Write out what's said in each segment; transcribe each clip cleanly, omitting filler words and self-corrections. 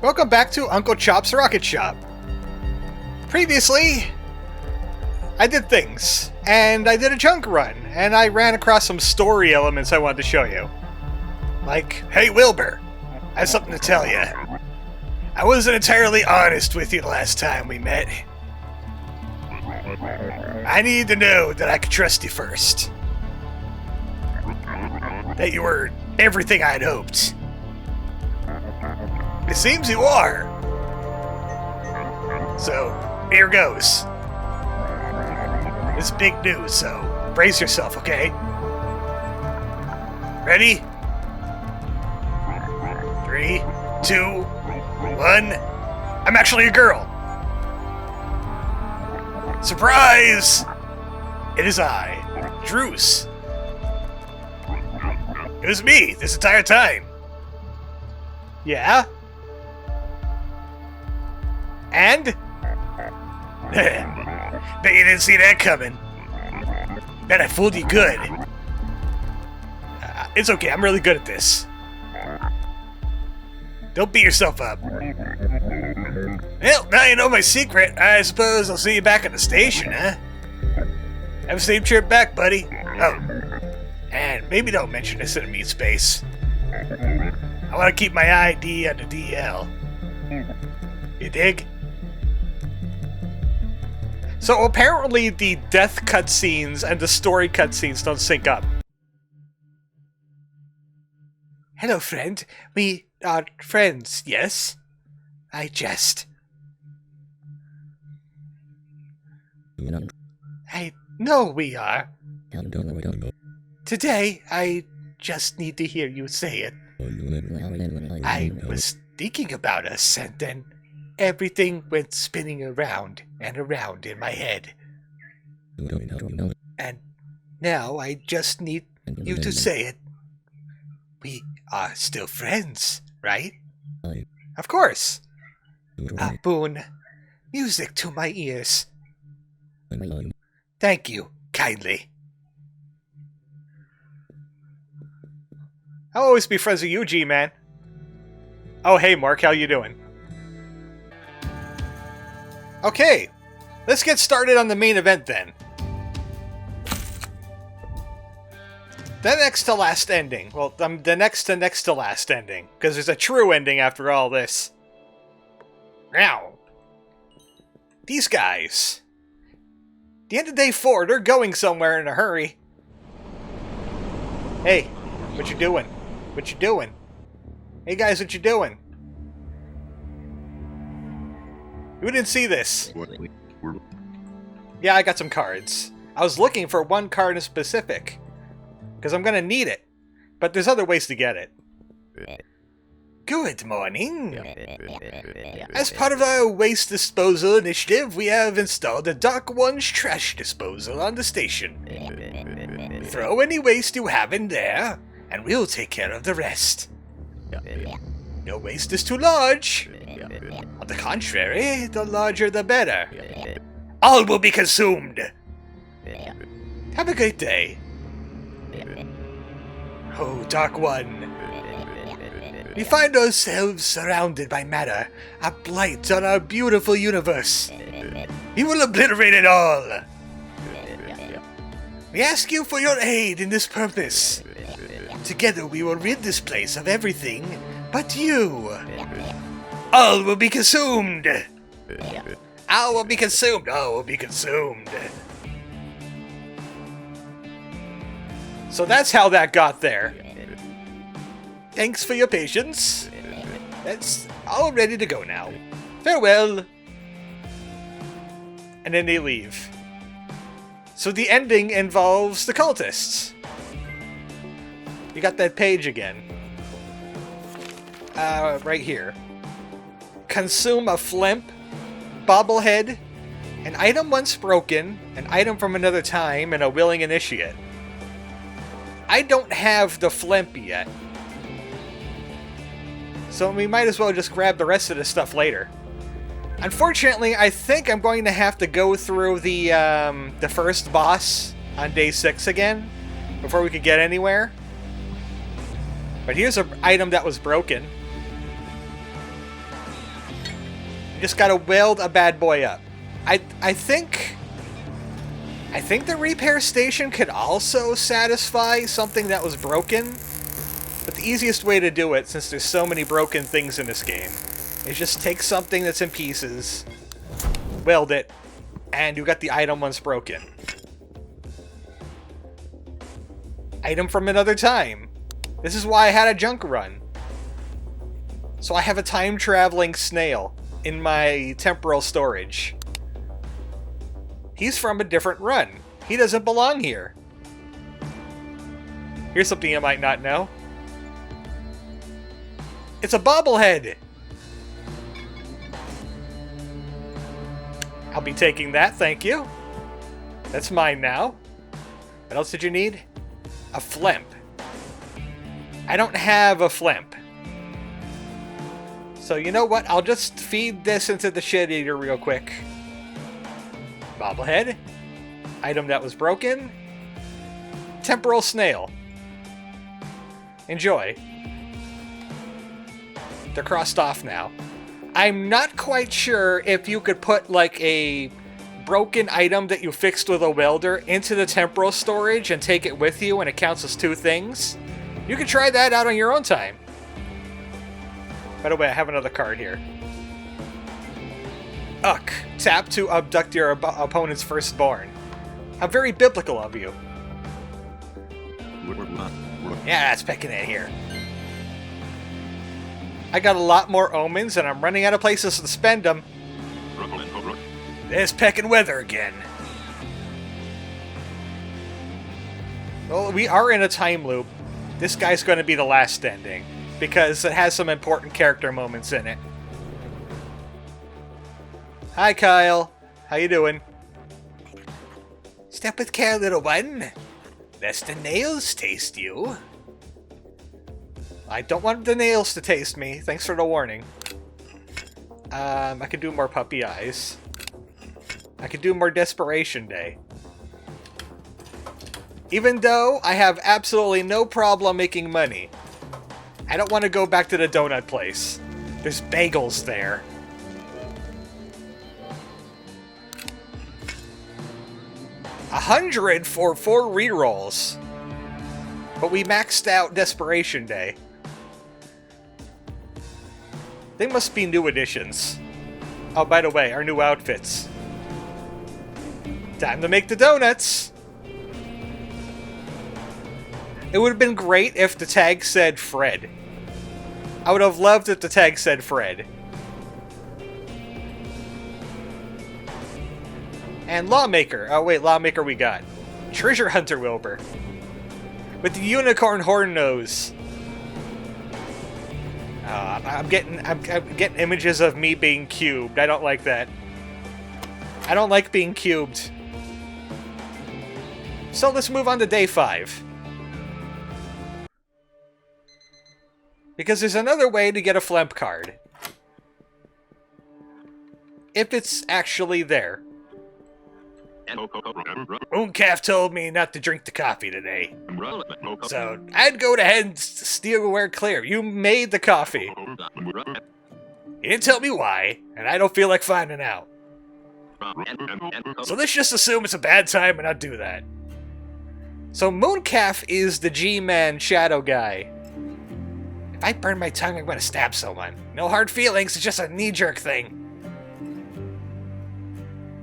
Welcome back to Uncle Chop's Rocket Shop. Previously, I did things, and I did a junk run, and I ran across some story elements I wanted to show you. Like, hey Wilbur, I have something to tell you. I wasn't entirely honest with you the last time we met. I need to know that I could trust you first. That you were everything I'd hoped. It seems you are. So, here goes. It's big news, so brace yourself, okay? Ready? 3, 2, 1. I'm actually a girl. Surprise! It is I, Druce. It was me this entire time. Yeah? And? Bet you didn't see that coming. Bet I fooled you good. It's okay, I'm really good at this. Don't beat yourself up. Well, now you know my secret. I suppose I'll see you back at the station, huh? Have a safe trip back, buddy. Oh, and maybe don't mention this in a meat space. I want to keep my ID on the DL. You dig? So apparently the death cutscenes and the story cutscenes don't sync up. Hello, friend. We are friends, yes? I jest. I know we are. Today, I just need to hear you say it. I was thinking about us, and then everything went spinning around and around in my head. And now I just need you to say it. We are still friends, right? Of course. A boon. Music to my ears. Thank you, kindly. I'll always be friends with you, G-Man. Oh, hey, Mark, how you doing? Okay, let's get started on the main event then. The next to last ending. Well, the next to last ending. Because there's a true ending after all this. Now, these guys. The end of day 4, they're going somewhere in a hurry. Hey, what you doing? What you doing? Hey guys, what you doing? Who didn't see this? Yeah, I got some cards. I was looking for one card in specific. Because I'm going to need it. But there's other ways to get it. Good morning. As part of our waste disposal initiative, we have installed a Dark One's trash disposal on the station. Throw any waste you have in there, and we'll take care of the rest. No waste is too large. On the contrary, the larger the better. All will be consumed. Have a great day. Oh, Dark One. We find ourselves surrounded by matter, a blight on our beautiful universe. We will obliterate it all. We ask you for your aid in this purpose. Together we will rid this place of everything but you. All will be consumed. All will be consumed. All will be consumed. So that's how that got there. Thanks for your patience. That's all ready to go now. Farewell. And then they leave. So the ending involves the cultists. You got that page again. Right here. Consume a flimp, bobblehead, an item once broken, an item from another time, and a willing initiate. I don't have the flimp yet. So we might as well just grab the rest of this stuff later. Unfortunately, I think I'm going to have to go through the first boss on day 6 again before we could get anywhere. But here's an item that was broken. Just gotta weld a bad boy up. I think the repair station could also satisfy something that was broken. But the easiest way to do it, since there's so many broken things in this game, is just take something that's in pieces, weld it, and you got the item once broken. Item from another time. This is why I had a junk run. So I have a time-traveling snail in my temporal storage. He's from a different run. He doesn't belong here. Here's something you might not know. It's a bobblehead! I'll be taking that, thank you. That's mine now. What else did you need? A flimp. I don't have a flimp. So you know what? I'll just feed this into the shit eater real quick. Bobblehead. Item that was broken. Temporal snail. Enjoy. They're crossed off now. I'm not quite sure if you could put like a broken item that you fixed with a welder into the temporal storage and take it with you and it counts as two things. You can try that out on your own time. By the way, I have another card here. Uck. Tap to abduct your opponent's firstborn. How very biblical of you. Yeah, that's pecking it here. I got a lot more omens, and I'm running out of places to spend them. There's pecking weather again. Well, we are in a time loop. This guy's going to be the last ending, because it has some important character moments in it. Hi, Kyle. How you doing? Step with care, little one. Lest the nails taste you. I don't want the nails to taste me. Thanks for the warning. I could do more puppy eyes. I could do more Desperation Day. Even though I have absolutely no problem making money. I don't want to go back to the donut place. There's bagels there. $100 for 4 rerolls. But we maxed out Desperation Day. They must be new additions. Oh, by the way, our new outfits. Time to make the donuts! It would have been great if the tag said Fred. I would have loved if the tag said Fred. And Lawmaker. Oh wait, Lawmaker we got. Treasure Hunter Wilbur. With the unicorn horn nose. I'm getting images of me being cubed. I don't like that. I don't like being cubed. So let's move on to day 5. Because there's another way to get a Flemp card. If it's actually there. Mooncalf told me not to drink the coffee today. So I'd go ahead and steer away clear. You made the coffee. You didn't tell me why, and I don't feel like finding out. So let's just assume it's a bad time and not do that. So Mooncalf is the G-Man shadow guy. If I burn my tongue, I'm gonna stab someone. No hard feelings, it's just a knee-jerk thing.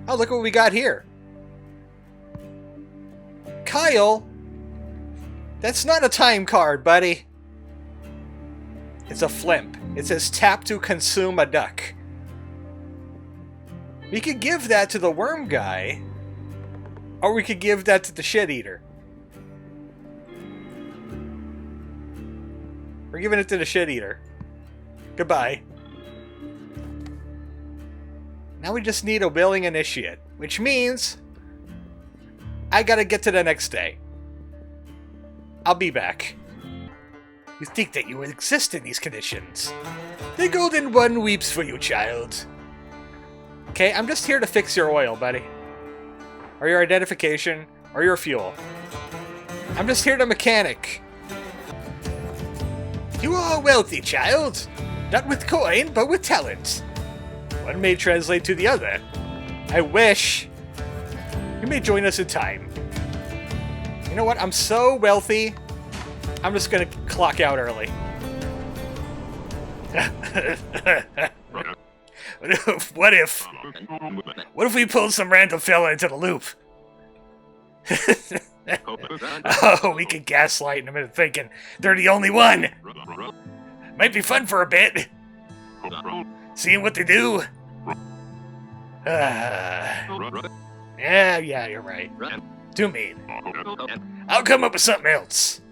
Oh, look what we got here. Kyle, that's not a time card, buddy. It's a flimp. It says tap to consume a duck. We could give that to the worm guy, or we could give that to the shit eater. We're giving it to the shit eater. Goodbye. Now we just need a willing initiate, which means I gotta get to the next day. I'll be back. You think that you exist in these conditions. The Golden One weeps for you, child. Okay, I'm just here to fix your oil, buddy. Or your identification, or your fuel. I'm just here to mechanic. You are wealthy, child. Not with coin, but with talent. One may translate to the other. I wish you may join us in time. You know what? I'm so wealthy, I'm just gonna clock out early. What if we pulled some random fella into the loop? Oh, we could gaslight them into thinking they're the only one. Might be fun for a bit. Seeing what they do. Yeah, you're right. Too mean. I'll come up with something else.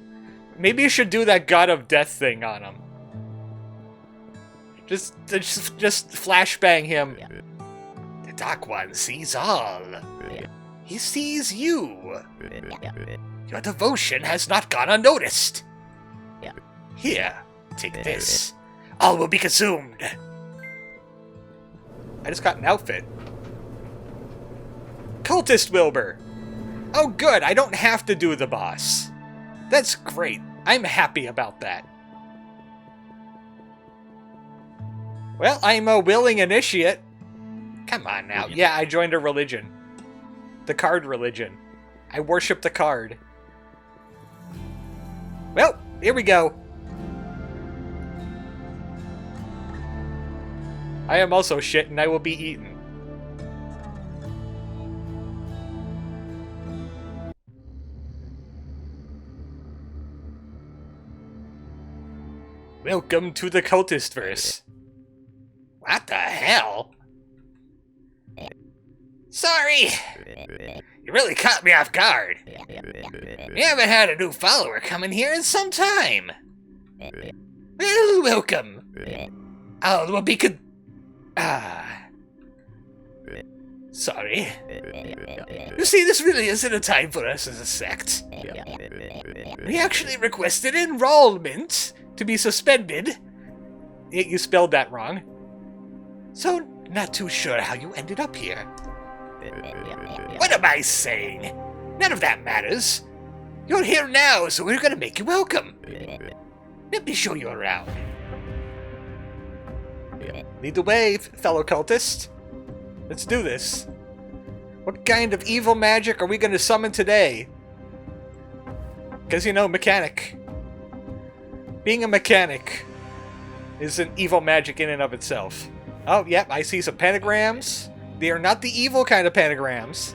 Maybe you should do that God of Death thing on him. Just flashbang him. The Dark One sees all. He sees you. Your devotion has not gone unnoticed. Here, take this. All will be consumed. I just got an outfit. Cultist Wilbur. Oh good, I don't have to do the boss. That's great. I'm happy about that. Well, I'm a willing initiate. Come on now. Yeah, I joined a religion. The card religion. I worship the card. Well, here we go. I am also shit and I will be eaten. Welcome to the Cultist verse. What the hell? Sorry! You really caught me off guard. We haven't had a new follower come in here in some time. Well, welcome. All will be sorry. You see, this really isn't a time for us as a sect. We actually requested enrollment to be suspended. You spelled that wrong. So, not too sure how you ended up here. What am I saying? None of that matters. You're here now, so we're gonna make you welcome. Let me show you around. Lead the way, fellow cultist. Let's do this. What kind of evil magic are we gonna summon today? Because, you know, mechanic. Being a mechanic is an evil magic in and of itself. Oh, yep, I see some pentagrams. They are not the evil kind of pentagrams.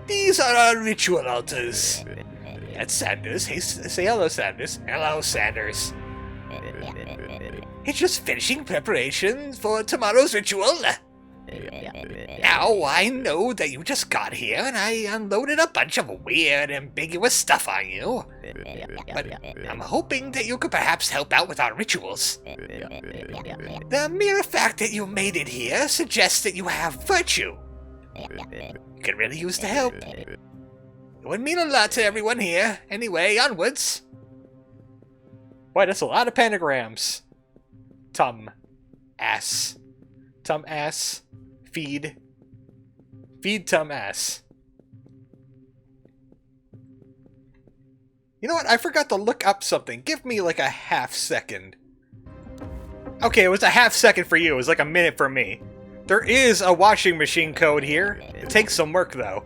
These are our ritual altars. That's Sanders. Hey, say hello, Sanders. Hello, Sanders. It's just finishing preparations for tomorrow's ritual. Now, I know that you just got here and I unloaded a bunch of weird, ambiguous stuff on you. But I'm hoping that you could perhaps help out with our rituals. The mere fact that you made it here suggests that you have virtue. You could really use the help. It would mean a lot to everyone here. Anyway, onwards. Boy, that's a lot of pentagrams. Ass. Ass. Feed. Feed ass. You know what? I forgot to look up something. Give me like a half second. Okay, it was a half second for you. It was like a minute for me. There is a washing machine code here. It takes some work, though.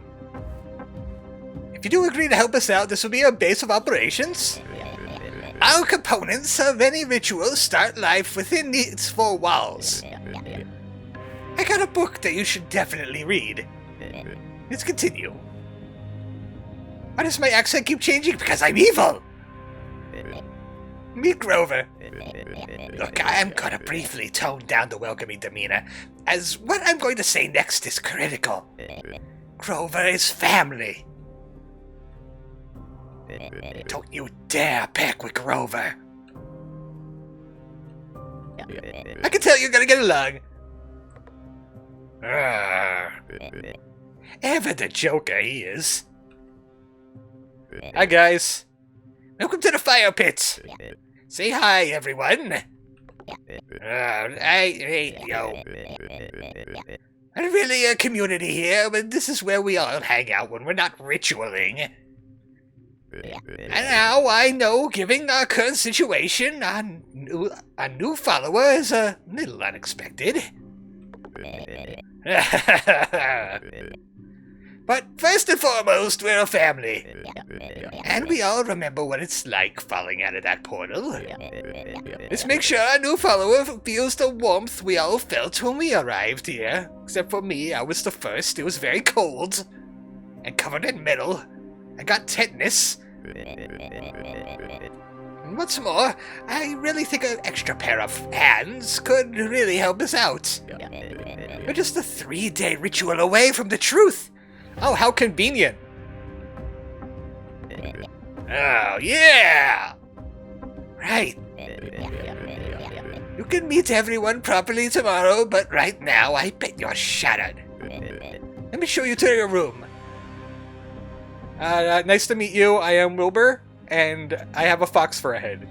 If you do agree to help us out, this will be a base of operations. All components of any ritual start life within its four walls. I got a book that you should definitely read. Let's continue. Why does my accent keep changing? Because I'm evil! Meet Grover. Look, I am gonna briefly tone down the welcoming demeanor, as what I'm going to say next is critical. Grover is family. Don't you dare peck with Grover. I can tell you're gonna get along. Ever the joker he is. Hi guys. Welcome to the fire pits. Say hi everyone. Yo. I'm really a community here, but this is where we all hang out when we're not ritualing. And now I know, given our current situation, a new follower is a little unexpected. But first and foremost, we're a family. And we all remember what it's like falling out of that portal. Let's make sure our new follower feels the warmth we all felt when we arrived here. Except for me, I was the first. It was very cold. And covered in metal. I got tetanus. And what's more, I really think an extra pair of hands could really help us out. We're just a 3-day ritual away from the truth. Oh, how convenient. Oh, yeah! Right. You can meet everyone properly tomorrow, but right now I bet you're shattered. Let me show you to your room. Nice to meet you. I am Wilbur, and I have a fox for a head.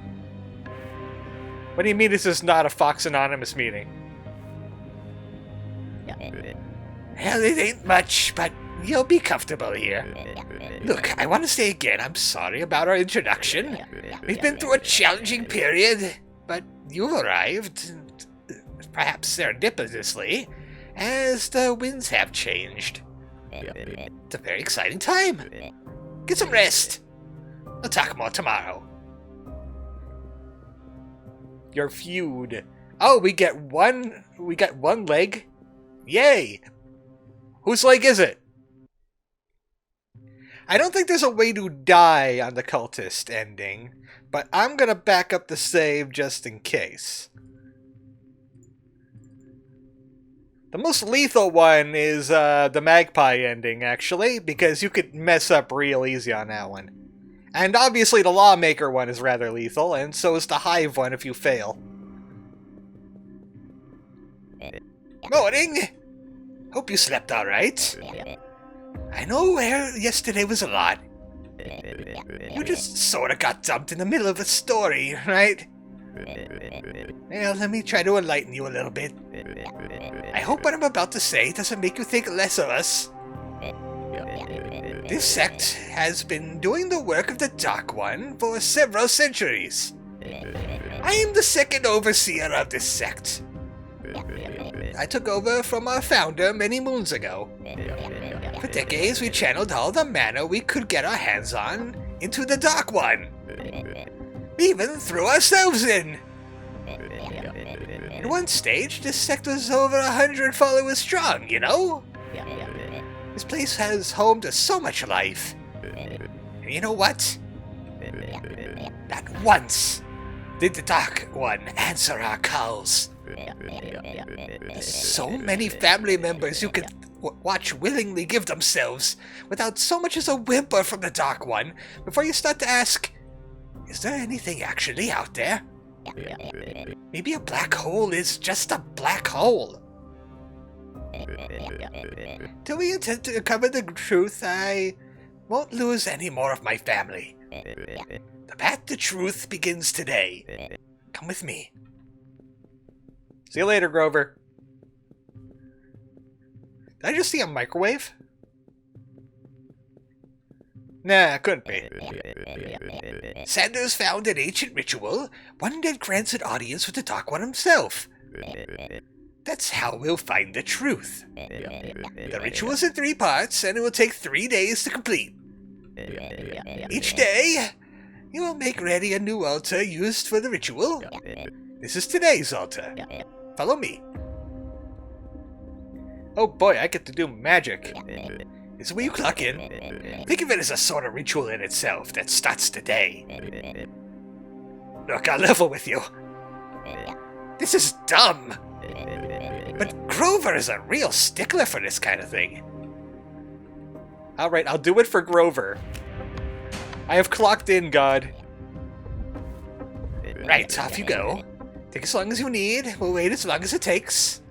What do you mean this is not a Fox Anonymous meeting? Well, it ain't much, but you'll be comfortable here. Look, I want to say again, I'm sorry about our introduction. We've been through a challenging period, but you've arrived, perhaps serendipitously, as the winds have changed. It's a very exciting time. Get some rest. We'll talk more tomorrow. Your feud. Oh, we get one leg? Yay! Whose leg is it? I don't think there's a way to die on the Cultist ending, but I'm gonna back up the save just in case. The most lethal one is the Magpie ending, actually, because you could mess up real easy on that one. And obviously the Lawmaker one is rather lethal, and so is the Hive one if you fail. Morning! Hope you slept alright. I know where yesterday was a lot. You just sorta got dumped in the middle of a story, right? Well, let me try to enlighten you a little bit. I hope what I'm about to say doesn't make you think less of us. This sect has been doing the work of the Dark One for several centuries. I am the second overseer of this sect. I took over from our founder many moons ago. For decades, we channeled all the mana we could get our hands on into the Dark One. We even threw ourselves in. At one stage, this sect was over 100 followers strong, you know? This place has home to so much life. And you know what? Not once did the Dark One answer our calls. There's so many family members you could watch willingly give themselves without so much as a whimper from the Dark One before you start to ask, is there anything actually out there? Maybe a black hole is just a black hole. Till we intend to uncover the truth, I won't lose any more of my family. The path to truth begins today. Come with me. See you later, Grover. Did I just see a microwave? Nah, couldn't be. Sanders found an ancient ritual, one that grants an audience with the Dark One himself. That's how we'll find the truth. The ritual's in 3 parts, and it will take 3 days to complete. Each day, you will make ready a new altar used for the ritual. This is today's altar. Follow me. Oh boy, I get to do magic. This is where you clock in. Think of it as a sort of ritual in itself that starts today. Look, I'll level with you. This is dumb. But Grover is a real stickler for this kind of thing. Alright, I'll do it for Grover. I have clocked in, God. Right, off you go. Take as long as you need. We'll wait as long as it takes.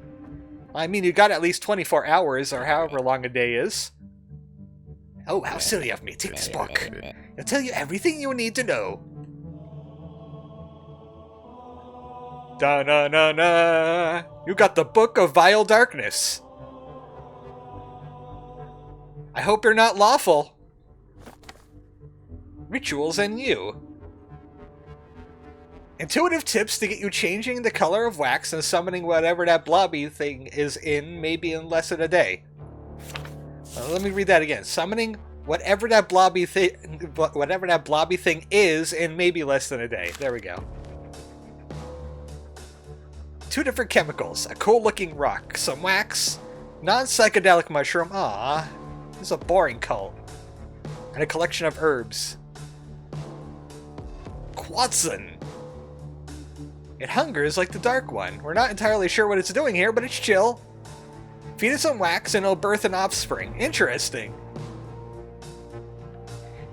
I mean, you got at least 24 hours, or however long a day is. Oh, how silly of me. Take this book. It'll tell you everything you need to know. Da-na-na-na! You got the Book of Vile Darkness. I hope you're not lawful. Rituals and you. Intuitive tips to get you changing the color of wax and summoning whatever that blobby thing is in maybe in less than a day. Let me read that again. Summoning whatever that blobby thing is in maybe less than a day. There we go. 2 different chemicals. A cool looking rock. Some wax. Non-psychedelic mushroom. Ah, this is a boring cult. And a collection of herbs. Quatsin. It hungers like the dark one. We're not entirely sure what it's doing here, but it's chill. Feed it some wax and it'll birth an offspring. Interesting.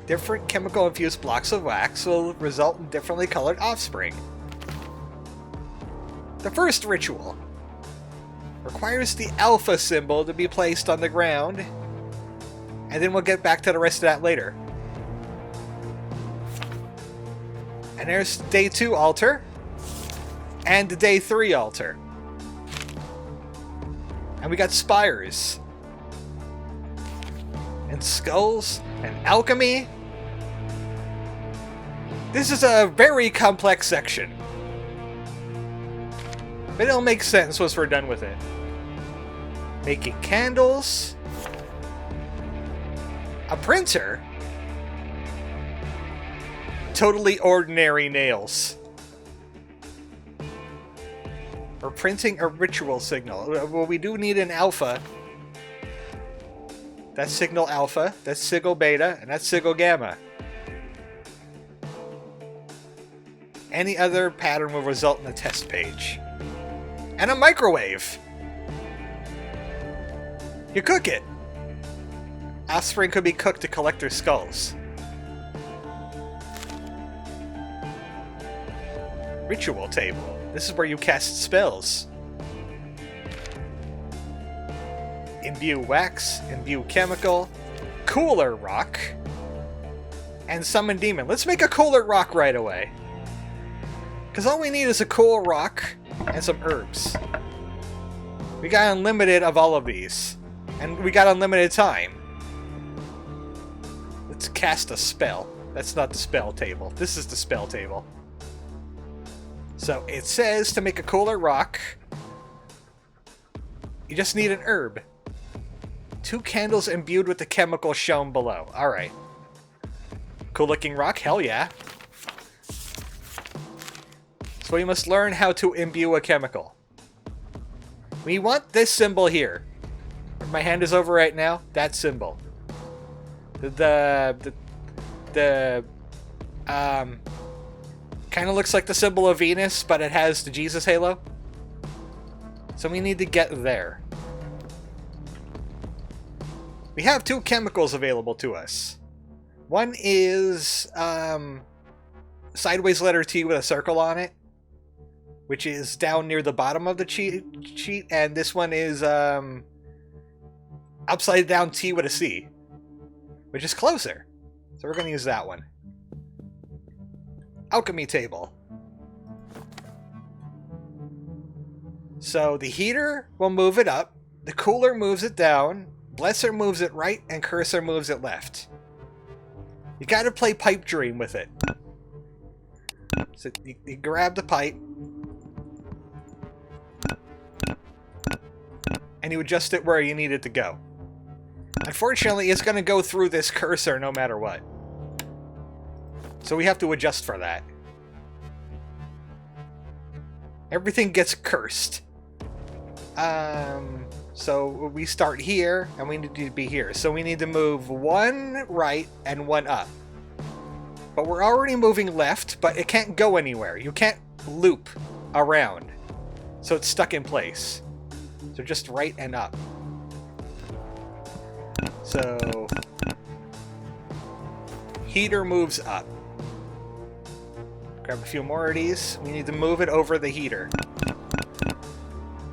Different chemical-infused blocks of wax will result in differently colored offspring. The first ritual requires the alpha symbol to be placed on the ground, and then we'll get back to the rest of that later. And there's day 2 altar, and the day 3 altar. And we got spires, and skulls, and alchemy. This is a very complex section. But it'll make sense once we're done with it. Making candles. A printer. Totally ordinary nails. We're printing a ritual signal. Well, we do need an alpha. That's signal alpha, that's signal beta, and that's signal gamma. Any other pattern will result in a test page. And a microwave! You cook it! Offspring could be cooked to collect their skulls. Ritual table. This is where you cast spells. Imbue wax, imbue chemical, cooler rock, and summon demon. Let's make a cooler rock right away. Because all we need is a cool rock and some herbs. We got unlimited of all of these. And we got unlimited time. Let's cast a spell. That's not the spell table. This is the spell table. So it says to make a cooler rock, you just need an herb. 2 candles imbued with the chemical shown below. Alright. Cool looking rock? Hell yeah. So we must learn how to imbue a chemical. We want this symbol here. My hand is over right now. That symbol. Kind of looks like the symbol of Venus, but it has the Jesus halo. So we need to get there. We have 2 chemicals available to us. One is sideways letter T with a circle on it, which is down near the bottom of the sheet, and this one is upside down T with a C, which is closer. So we're going to use that one. Alchemy table. So the heater will move it up, the cooler moves it down, blesser moves it right, and cursor moves it left. You gotta play pipe dream with it. So you grab the pipe, and you adjust it where you need it to go. Unfortunately, it's gonna go through this cursor no matter what. So we have to adjust for that. Everything gets cursed. So we start here, and we need to be here. So we need to move 1 right and 1 up. But we're already moving left, but it can't go anywhere. You can't loop around. So it's stuck in place. So just right and up. So heater moves up. Grab a few more of these. We need to move it over the heater.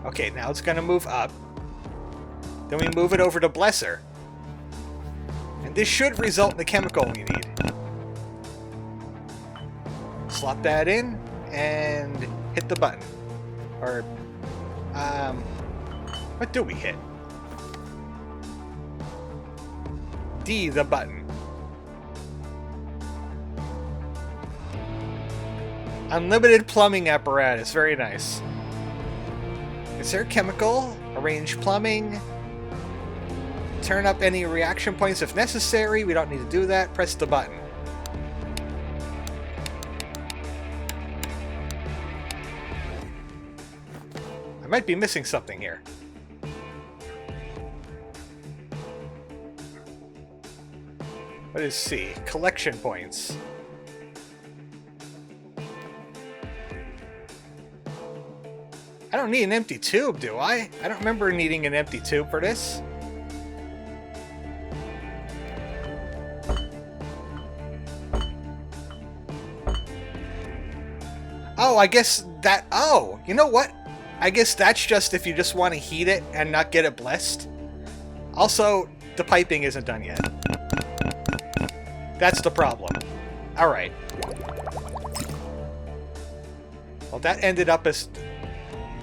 Okay, now it's going to move up. Then we move it over to blesser. And this should result in the chemical we need. Slot that in and hit the button. Or, what do we hit? D, the button. Unlimited plumbing apparatus. Very nice. Is there a chemical? Arrange plumbing. Turn up any reaction points if necessary. We don't need to do that. Press the button. I might be missing something here. What is C? Collection points. I don't need an empty tube, do I? I don't remember needing an empty tube for this. Oh, I guess that... Oh, you know what? I guess that's just if you just want to heat it and not get it blessed. Also, the piping isn't done yet. That's the problem. Alright. Well, that ended up as...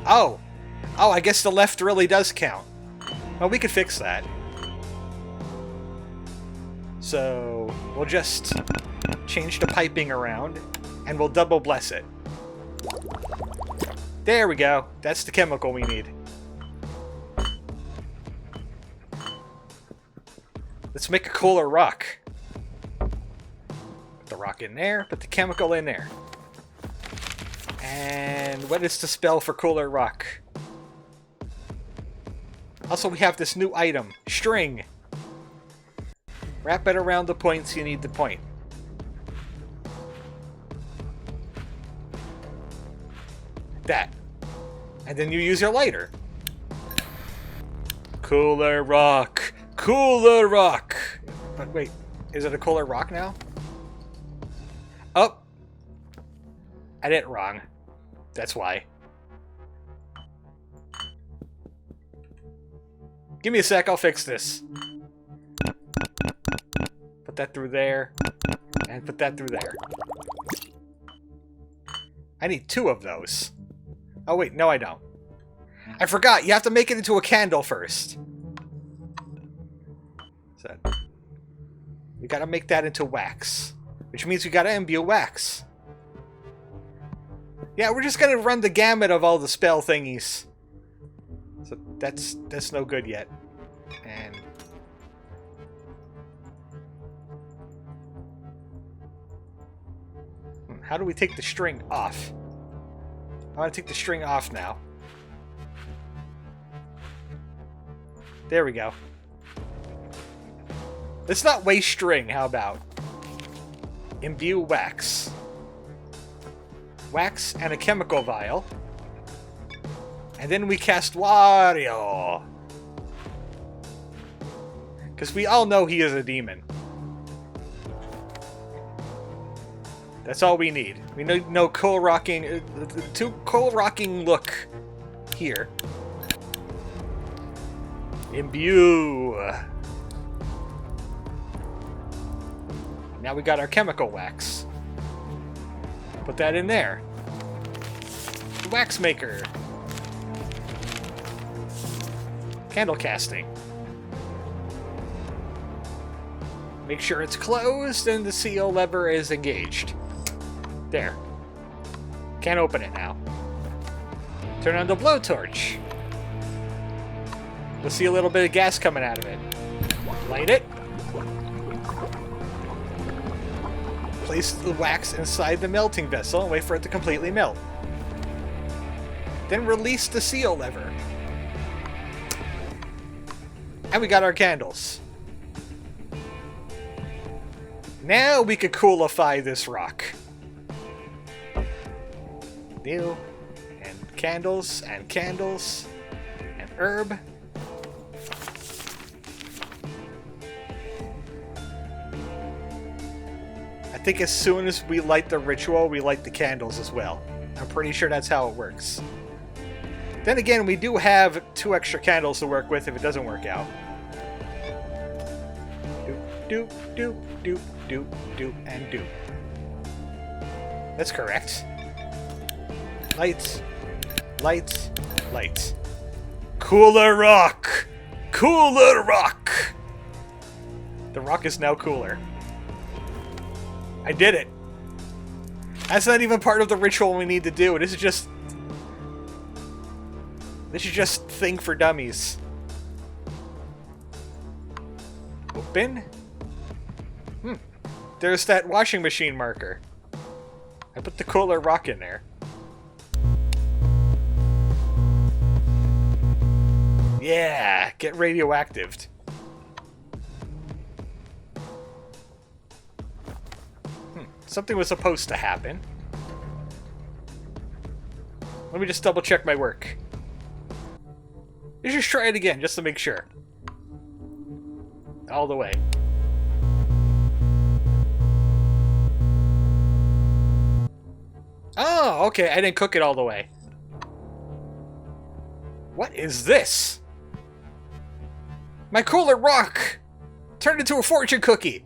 Oh! Oh, I guess the left really does count. Well, we could fix that. So, we'll just change the piping around, and we'll double bless it. There we go. That's the chemical we need. Let's make a cooler rock. Put the rock in there, put the chemical in there. And what is the spell for cooler rock? Also, we have this new item, string. Wrap it around the points you need to point. That. And then you use your lighter. Cooler rock. Cooler rock. But wait, is it a cooler rock now? Oh. I did it wrong. That's why. Give me a sec, I'll fix this. Put that through there. And put that through there. I need 2 of those. Oh wait, no I don't. I forgot, you have to make it into a candle first. So, you gotta make that into wax. Which means we gotta imbue wax. Yeah, we're just gonna run the gamut of all the spell thingies. So that's no good yet. And... how do we take the string off? I want to take the string off now. There we go. Let's not waste string, how about? Imbue wax. Wax and a chemical vial. And then we cast Wario. Because we all know he is a demon. That's all we need. We need no cool rocking, cool rocking look here. Imbue. Now we got our chemical wax. Put that in there. The wax maker. Candle casting. Make sure it's closed and the seal lever is engaged. There. Can't open it now. Turn on the blowtorch. We'll see a little bit of gas coming out of it. Light it. Place the wax inside the melting vessel and wait for it to completely melt. Then release the seal lever. And we got our candles. Now we could coolify this rock. New. And candles, and candles, and herb. I think as soon as we light the ritual, we light the candles as well. I'm pretty sure that's how it works. Then again, we do have 2 extra candles to work with if it doesn't work out. Doop, doop, doop, doop, doop, and doop. That's correct. Light, light, light. Cooler rock! Cooler rock! The rock is now cooler. I did it. That's not even part of the ritual we need to do. This is just thing for dummies. Open. There's that washing machine marker. I put the cooler rock in there. Yeah, get radioactive. Something was supposed to happen. Let me just double check my work. Let's just try it again, just to make sure. All the way. Oh, okay, I didn't cook it all the way. What is this? My cooler rock turned into a fortune cookie.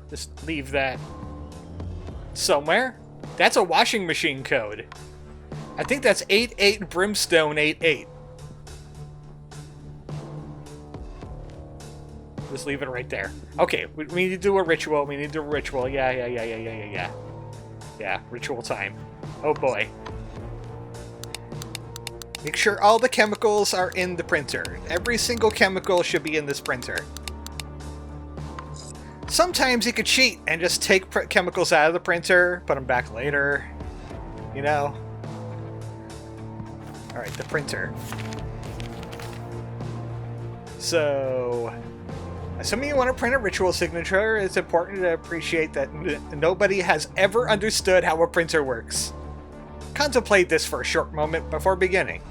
Just leave that somewhere. That's a washing machine code. I think that's 88 Brimstone 88. Just leave it right there. Okay, we need to do a ritual. We need to do a ritual. Yeah. Yeah, ritual time. Oh boy. Make sure all the chemicals are in the printer. Every single chemical should be in this printer. Sometimes you could cheat and just take chemicals out of the printer, put them back later. You know? Alright, the printer. So, assuming you want to print a ritual signature, it's important to appreciate that nobody has ever understood how a printer works. Contemplate this for a short moment before beginning.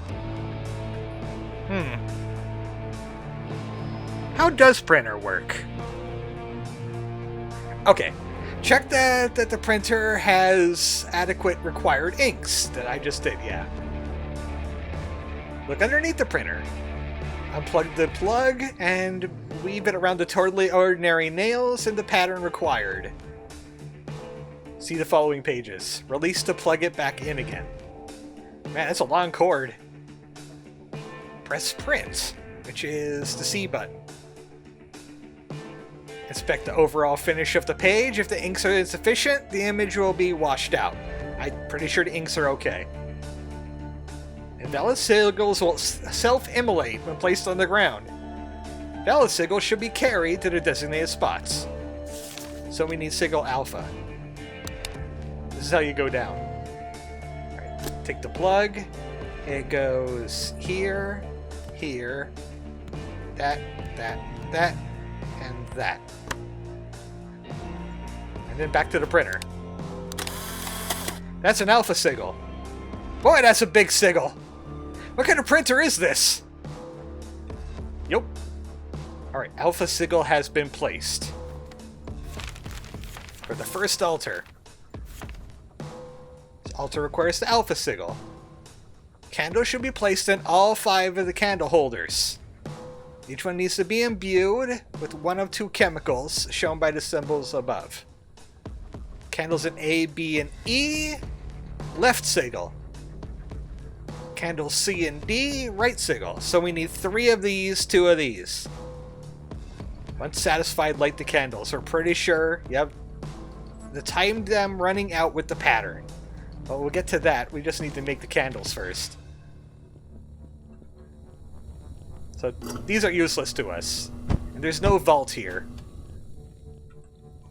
How does printer work? Okay, check that the printer has adequate required inks that I just did, yeah. Look underneath the printer. Unplug the plug and weave it around the totally ordinary nails in the pattern required. See the following pages. Release to plug it back in again. Man, that's a long cord. Press print, which is the C button. Inspect the overall finish of the page. If the inks are insufficient, the image will be washed out. I'm pretty sure the inks are okay. Invalid sigils will self-immolate when placed on the ground. Valid sigils should be carried to the designated spots. So we need sigil alpha. This is how you go down. Alright, take the plug. It goes here, here, that, and that. And then back to the printer. That's an alpha sigil. Boy, that's a big sigil. What kind of printer is this? Yup. Alright, alpha sigil has been placed. For the first altar. This altar requires the alpha sigil. Candles should be placed in all 5 of the candle holders. Each one needs to be imbued with one of 2 chemicals shown by the symbols above. Candles in A, B, and E, left sigil. Candles C and D, right sigil. So we need 3 of these, 2 of these. Once satisfied, light the candles. We're pretty sure, yep, the time them running out with the pattern. But we'll get to that. We just need to make the candles first. So these are useless to us. And there's no vault here.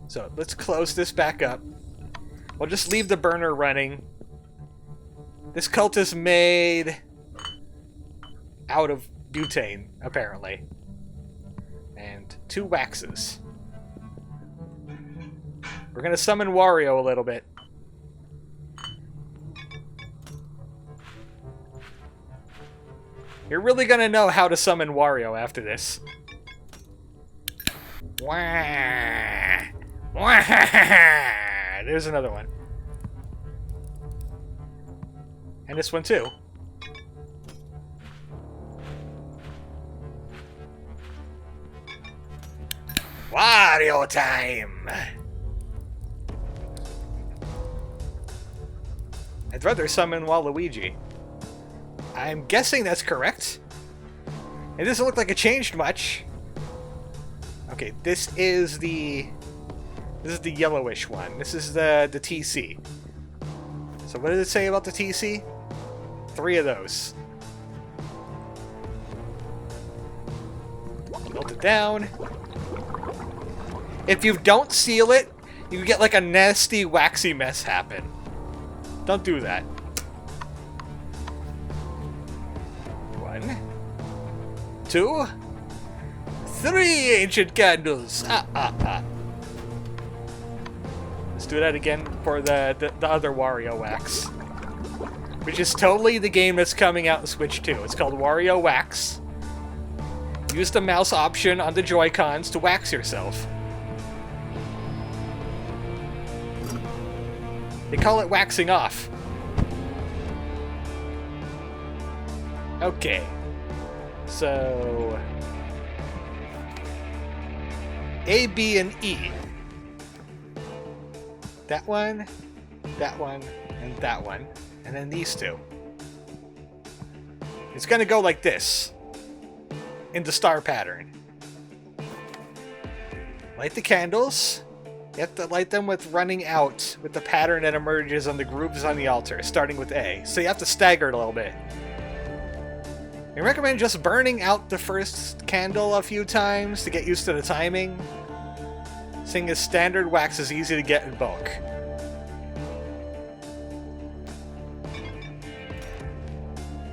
So let's close this back up. We'll just leave the burner running. This cultist made out of butane, apparently. And 2 waxes. We're gonna summon Wario a little bit. You're really gonna know how to summon Wario after this. Wah! Wah! There's another one. And this one too. Wario time! I'd rather summon Waluigi. I'm guessing that's correct. It doesn't look like it changed much. Okay, this is the This is the yellowish one. This is the TC. So what did it say about the TC? 3 of those. Melt it down. If you don't seal it, you get like a nasty, waxy mess happen. Don't do that. 1, 2, 3 ancient candles. Let's do that again for the other Wario Wax. Which is totally the game that's coming out in Switch 2. It's called Wario Wax. Use the mouse option on the Joy-Cons to wax yourself. They call it waxing off. Okay. So... A, B, and E. That one, and that one. And then these 2. It's gonna go like this. In the star pattern. Light the candles. You have to light them with running out with the pattern that emerges on the grooves on the altar, starting with A. So you have to stagger it a little bit. I recommend just burning out the first candle a few times to get used to the timing. Seeing as standard wax is easy to get in bulk.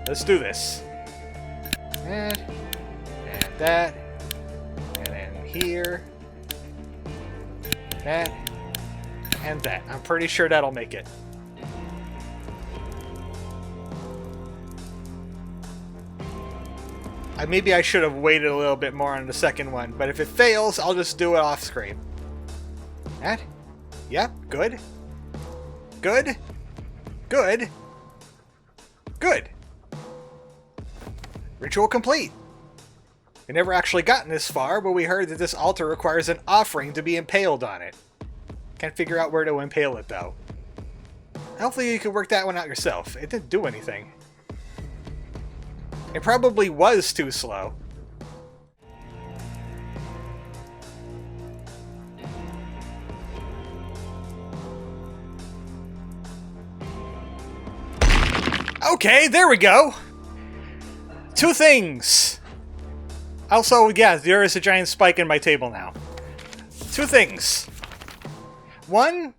Let's do this. And that. And then here. That. And that. I'm pretty sure that'll make it. Maybe I should have waited a little bit more on the second one, but if it fails, I'll just do it off screen. That? Yep, good. Good. Good. Good. Ritual complete. We never actually gotten this far, but we heard that this altar requires an offering to be impaled on it. Can't figure out where to impale it, though. Hopefully you can work that one out yourself. It didn't do anything. It probably was too slow. Okay, there we go! 2 things! Also, yeah, there is a giant spike in my table now. 2 things. 1,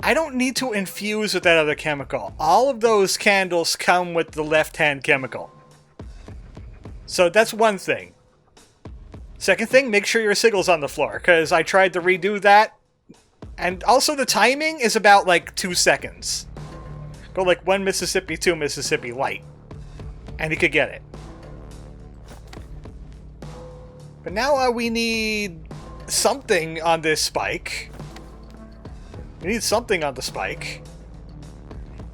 I don't need to infuse with that other chemical. All of those candles come with the left-hand chemical. So that's one thing. Second thing, make sure your signal's on the floor, because I tried to redo that. And also the timing is about like 2 seconds. Go like 1 Mississippi, 2 Mississippi light. And you could get it. But now we need something on this spike. We need something on the spike.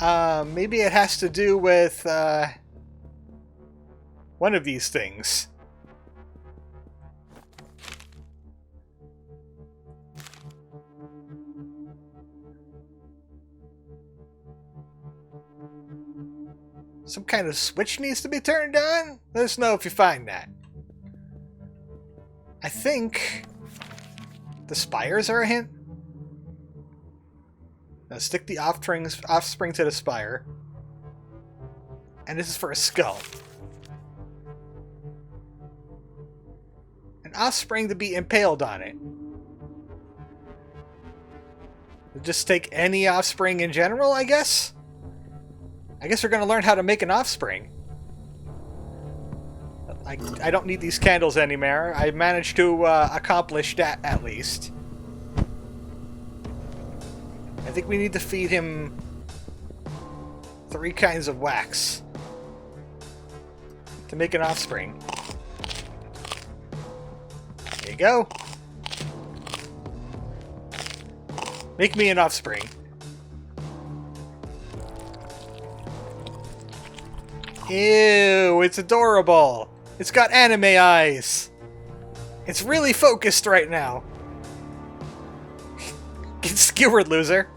Maybe it has to do with one of these things. Some kind of switch needs to be turned on? Let us know if you find that. I think the spires are a hint. Now stick the offspring to the spire. And this is for a skull. An offspring to be impaled on it. Just take any offspring in general, I guess? I guess we're going to learn how to make an offspring. I don't need these candles anymore. I managed to accomplish that, at least. I think we need to feed him 3 kinds of wax to make an offspring. There you go. Make me an offspring. Ew, it's adorable. It's got anime eyes. It's really focused right now. Get skewered, loser.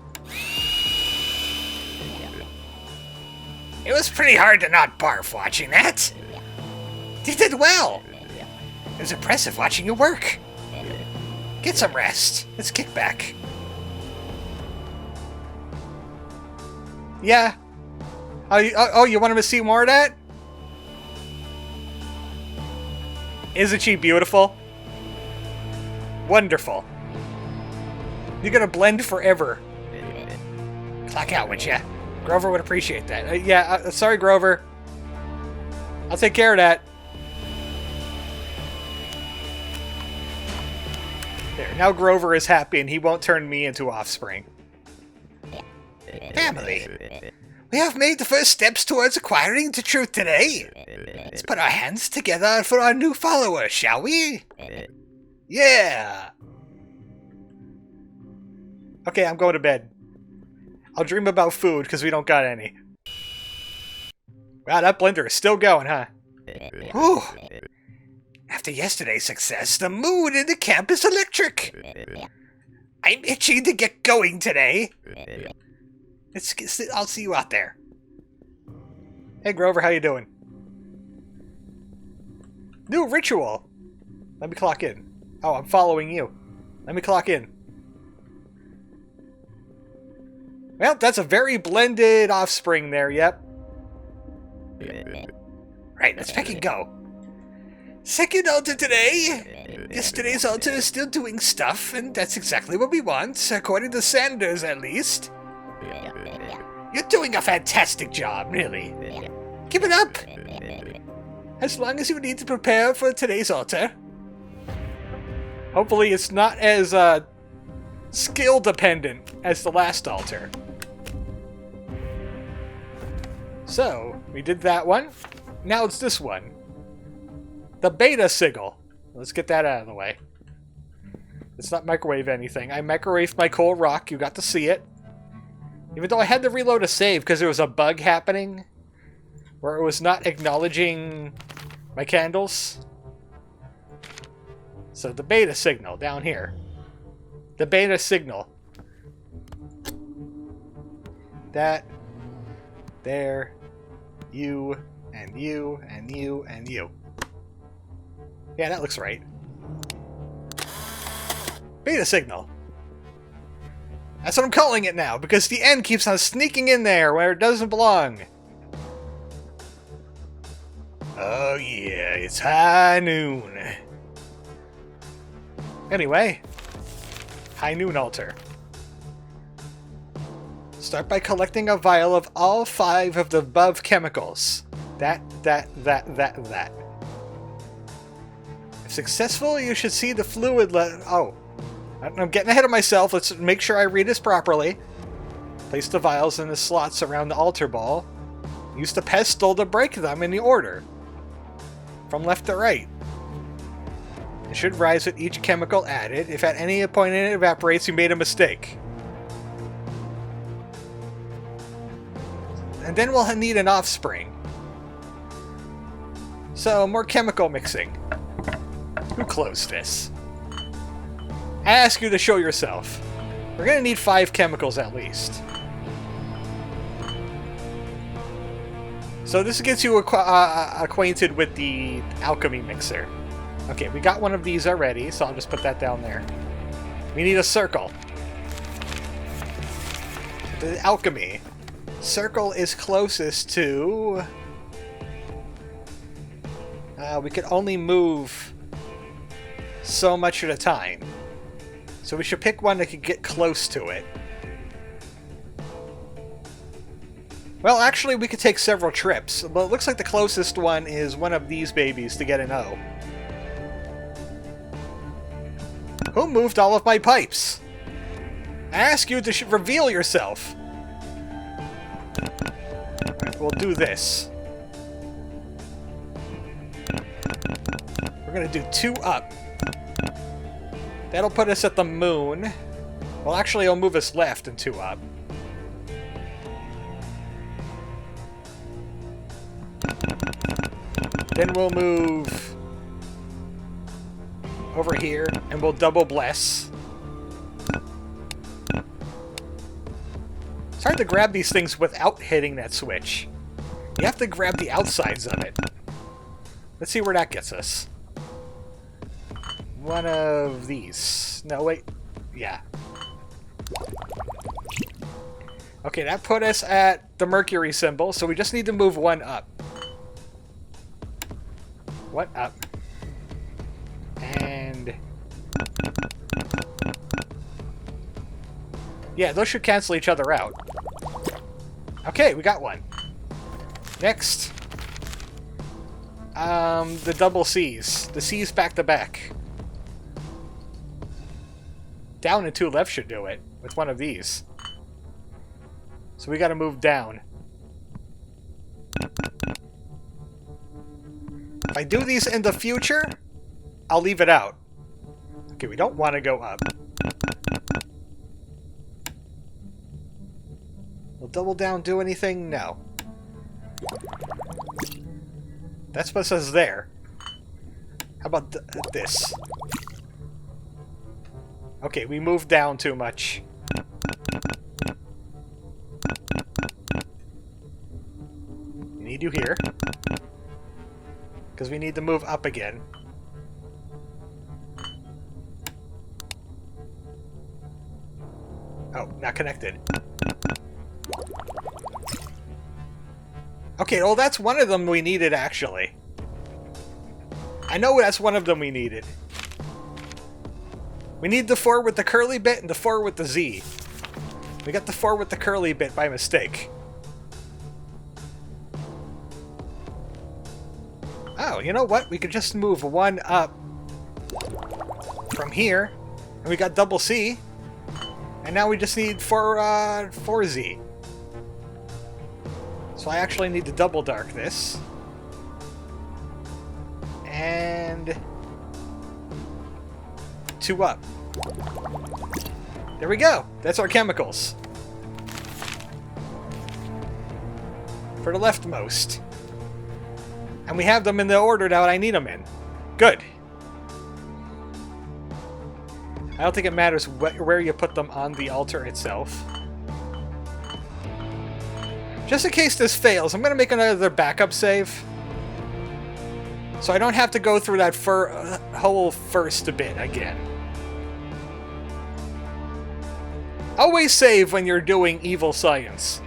It was pretty hard to not barf watching that. You did well. It was impressive watching you work. Get some rest. Let's kick back. Yeah. Oh, you want him to see more of that? Isn't she beautiful? Wonderful. You're gonna blend forever. Clock out, would ya? Grover would appreciate that. Sorry, Grover. I'll take care of that. There, now Grover is happy and he won't turn me into offspring. Family, we have made the first steps towards acquiring the truth today. Let's put our hands together for our new follower, shall we? Yeah! Okay, I'm going to bed. I'll dream about food, because we don't got any. Wow, that blender is still going, huh? Whew. After yesterday's success, the mood in the camp is electric. I'm itching to get going today. I'll see you out there. Hey, Grover, how you doing? New ritual. Let me clock in. Oh, I'm following you. Let me clock in. Well, that's a very blended offspring there, yep. Right, let's pick and go. Second altar today. Yesterday's altar is still doing stuff, and that's exactly what we want, according to Sanders, at least. You're doing a fantastic job, really. Keep it up. As long as you need to prepare for today's altar. Hopefully it's not as skill dependent as the last altar. So, we did that one. Now it's this one. The beta sigil. Let's get that out of the way. Let's not microwave anything. I microwaved my coal rock. You got to see it. Even though I had to reload a save because there was a bug happening where it was not acknowledging my candles. So the beta signal down here. The beta signal. That, there, you, and you, and you, and you. Yeah, that looks right. Beta signal. That's what I'm calling it now, because the end keeps on sneaking in there where it doesn't belong. Oh yeah, it's high noon. Anyway, high noon altar. Start by collecting a vial of all 5 of the above chemicals. That. If successful, you should see the fluid oh. I'm getting ahead of myself. Let's make sure I read this properly. Place the vials in the slots around the altar ball. Use the pestle to break them in the order. From left to right. It should rise with each chemical added. If at any point it evaporates, you made a mistake. And then we'll need an offspring. So, more chemical mixing. Who closed this? I ask you to show yourself. We're going to need 5 chemicals at least. So this gets you acquainted with the alchemy mixer. Okay, we got one of these already, so I'll just put that down there. We need a circle. The alchemy. Circle is closest to... we could only move so much at a time. So we should pick one that could get close to it. Well, actually, we could take several trips. But it looks like the closest one is one of these babies to get an O. Who moved all of my pipes? I ask you to reveal yourself. Right, we'll do this. We're going to do 2 up. That'll put us at the moon. Well, actually, it'll move us left and 2 up. Then we'll move over here, and we'll double bless. It's hard to grab these things without hitting that switch. You have to grab the outsides of it. Let's see where that gets us. One of these. No, wait. Yeah. Okay, that put us at the Mercury symbol, so we just need to move one up. What up? And... yeah, those should cancel each other out. Okay, we got one. Next. The double C's. The C's back to back. Down and 2 left should do it, with one of these. So we gotta move down. If I do these in the future, I'll leave it out. Okay, we don't want to go up. Will double down do anything? No. That's what says there. How about this? Okay, we moved down too much. We need you here. Because we need to move up again. Oh, not connected. Okay, well that's one of them we needed, actually. I know that's one of them we needed. We need the 4 with the curly bit and the 4 with the Z. We got the 4 with the curly bit by mistake. Oh, you know what? We could just move one up from here, and we got double C, and now we just need 4Z. So I actually need to double dark this. And 2 up. There we go. That's our chemicals. For the leftmost. And we have them in the order that I need them in. Good. I don't think it matters where you put them on the altar itself. Just in case this fails, I'm going to make another backup save. So I don't have to go through that whole first bit again. Always save when you're doing evil science.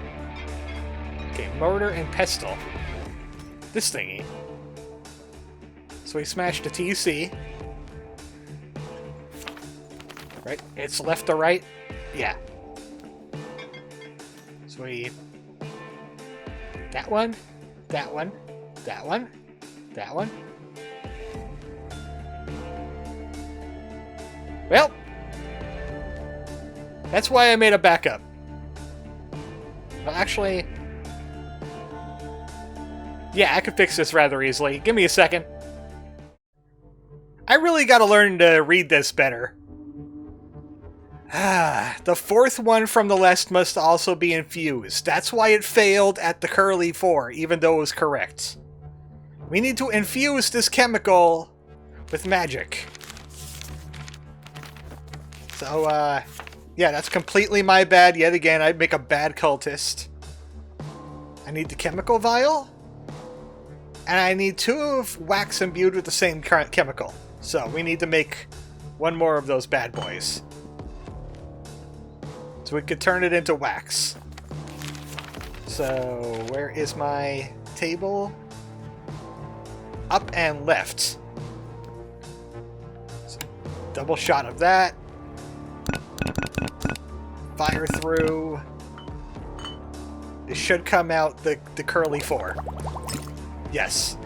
Okay, mortar and pestle. This thingy. So we smashed the TC. Right? It's left to right? Yeah. So we... that one, that one, that one, that one. Well, that's why I made a backup. Well, actually... yeah, I could fix this rather easily. Give me a second. I really gotta learn to read this better. The 4th one from the left must also be infused. That's why it failed at the curly 4, even though it was correct. We need to infuse this chemical with magic. So, yeah, that's completely my bad yet again. I'd make a bad cultist. I need the chemical vial. And I need 2 of wax imbued with the same chemical. So we need to make 1 more of those bad boys. So we could turn it into wax. So where is my table? Up and left. So, double shot of that. Fire through. It should come out the curly 4. Yes.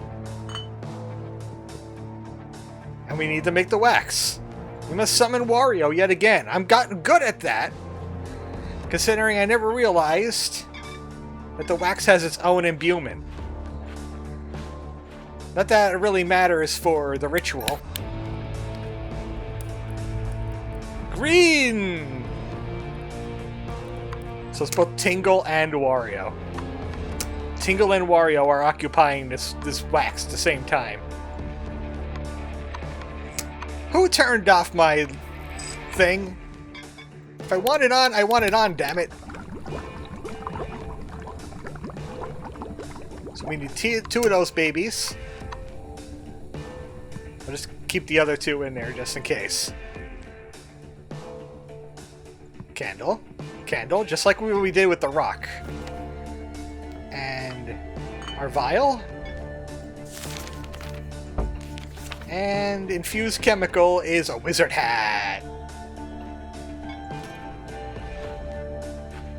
And we need to make the wax. We must summon Wario yet again. I'm gotten good at that. Considering I never realized that the wax has its own imbuement. Not that it really matters for the ritual. Green! So it's both Tingle and Wario. Tingle and Wario are occupying this wax at the same time. Who turned off my thing? If I want it on, I want it on, damn it. So we need 2 of those babies. I'll just keep the other 2 in there just in case. Candle. candle, just like we did with the rock. And our vial. And infused chemical is a wizard hat.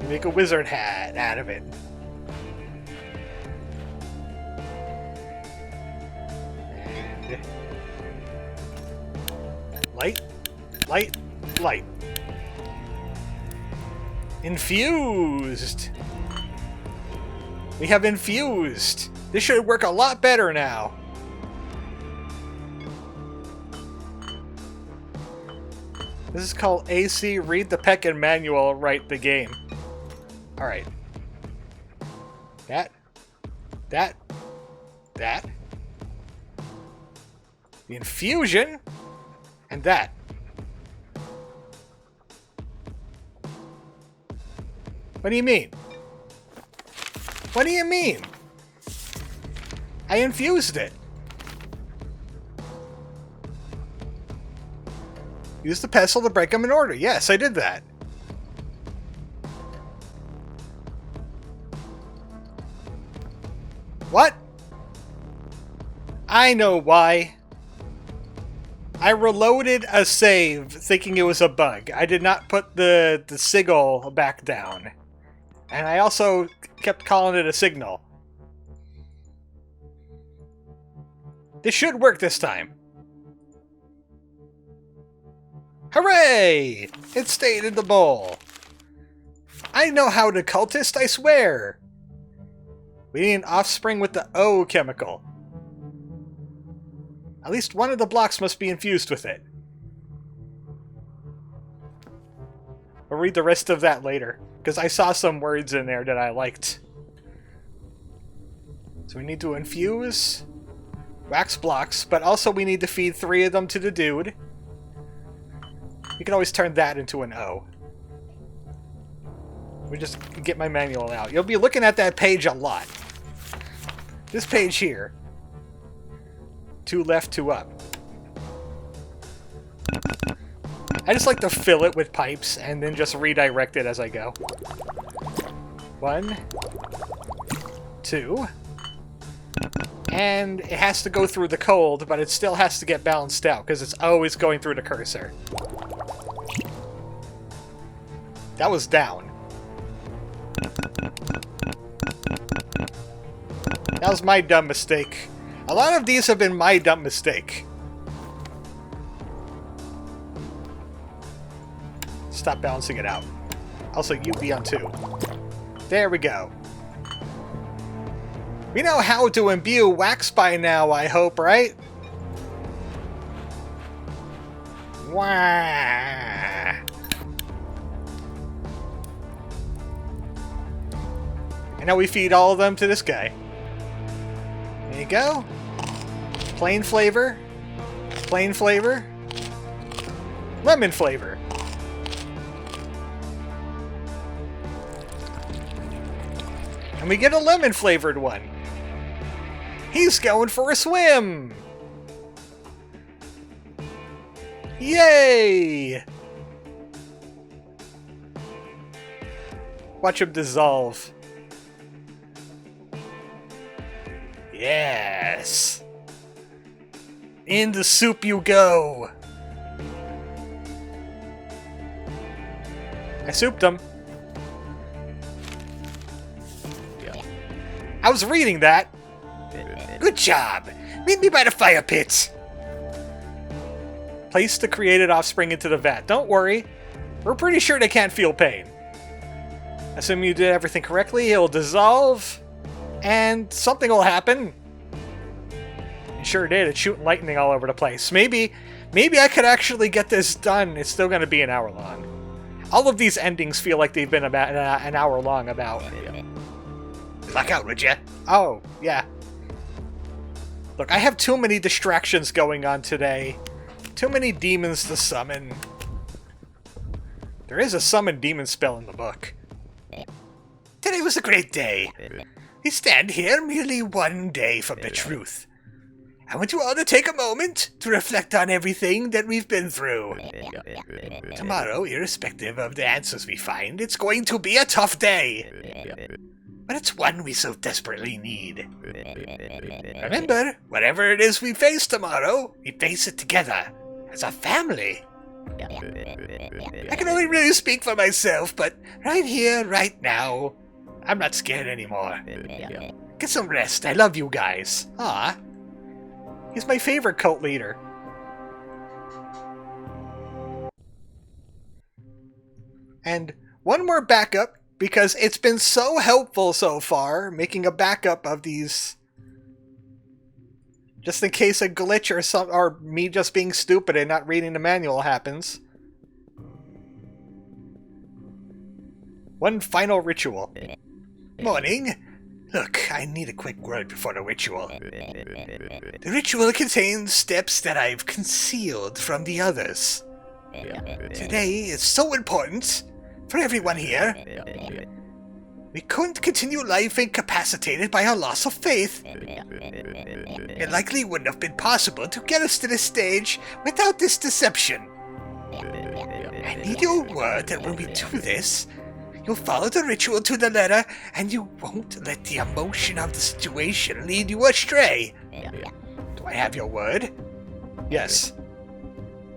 We make a wizard hat out of it. And light, light, light. Infused. We have infused. This should work a lot better now. This is called AC, read the Peckin manual, write the game. Alright. That. The infusion. And that. What do you mean? What do you mean? I infused it. Use the pestle to break them in order. Yes, I did that. What? I know why. I reloaded a save thinking it was a bug. I did not put the sigil back down. And I also kept calling it a signal. This should work this time. Hooray! It stayed in the bowl. I know how to cultist, I swear. We need an offspring with the O chemical. At least one of the blocks must be infused with it. We'll read the rest of that later, because I saw some words in there that I liked. So we need to infuse wax blocks, but also we need to feed 3 of them to the dude. You can always turn that into an O. We just get my manual out. You'll be looking at that page a lot. This page here. 2 left, 2 up. I just like to fill it with pipes and then just redirect it as I go. 1, 2. And it has to go through the cold, but it still has to get balanced out because it's always going through the cursor. That was down. That was my dumb mistake. A lot of these have been my dumb mistake. Stop balancing it out. Also, you be on 2. There we go. We know how to imbue wax by now, I hope, right? Wah. And now we feed all of them to this guy. There you go. Plain flavor. Plain flavor. Lemon flavor. And we get a lemon flavored one. He's going for a swim! Yay! Watch him dissolve. Yes! In the soup you go! I souped him. I was reading that. Good job. Meet me by the fire pit. Place the created offspring into the vat. Don't worry. We're pretty sure they can't feel pain. Assuming you did everything correctly, it'll dissolve, and something will happen. It sure did. It's shooting lightning all over the place. Maybe I could actually get this done. It's still going to be an hour long. All of these endings feel like they've been about an hour long about. Clock out, would ya? Oh, yeah. Look, I have too many distractions going on today. Too many demons to summon. There is a summon demon spell in the book. Today was a great day. We stand here merely one day from the truth. I want you all to take a moment to reflect on everything that we've been through. Tomorrow, irrespective of the answers we find, it's going to be a tough day. But it's one we so desperately need. Remember, whatever it is we face tomorrow, we face it together, as a family. I can only really speak for myself, but right here, right now, I'm not scared anymore. Get some rest. I love you guys. Aw. He's my favorite cult leader. And one more backup, because it's been so helpful so far, making a backup of these, just in case a glitch or me just being stupid and not reading the manual happens. One final ritual. Morning. Look, I need a quick word before the ritual. The ritual contains steps that I've concealed from the others. Today is so important for everyone here. We couldn't continue life incapacitated by our loss of faith. It likely wouldn't have been possible to get us to this stage without this deception. I need your word that when we do this, you'll follow the ritual to the letter, and you won't let the emotion of the situation lead you astray. Do I have your word? Yes.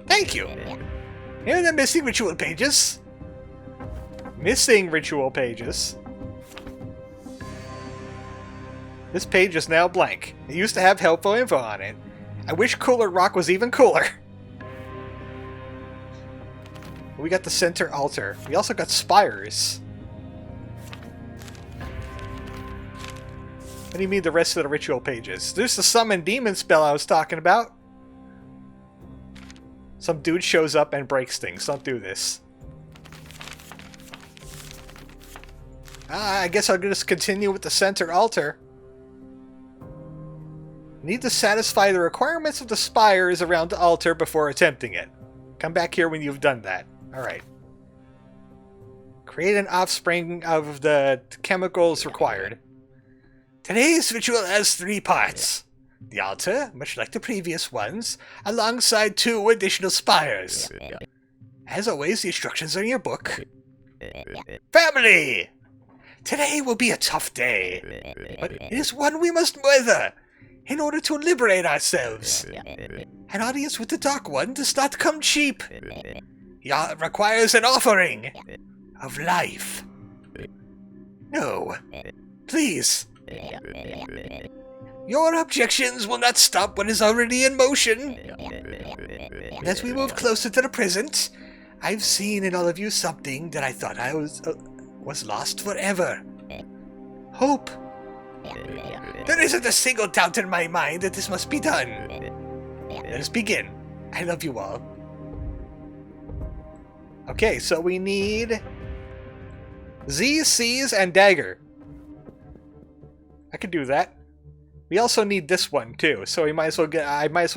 Thank you. Here are the missing ritual pages. Missing ritual pages. This page is now blank. It used to have helpful info on it. I wish Cooler Rock was even cooler. We got the center altar. We also got spires. What do you mean the rest of the ritual pages? There's the summon demon spell I was talking about. Some dude shows up and breaks things. Don't do this. I guess I'll just continue with the center altar. Need to satisfy the requirements of the spires around the altar before attempting it. Come back here when you've done that. Alright. Create an offspring of the chemicals required. Today's ritual has 3 parts. The altar, much like the previous ones, alongside 2 additional spires. As always, the instructions are in your book. Family! Today will be a tough day, but it is one we must weather in order to liberate ourselves. An audience with the Dark One does not come cheap. It requires an offering of life. No, please. Your objections will not stop what is already in motion. As we move closer to the present, I've seen in all of you something that I thought I was lost forever. Hope. There isn't a single doubt in my mind that this must be done. Let us begin. I love you all. Okay, so we need Z, C's, and Dagger. I could do that. We also need this one too, so I might as well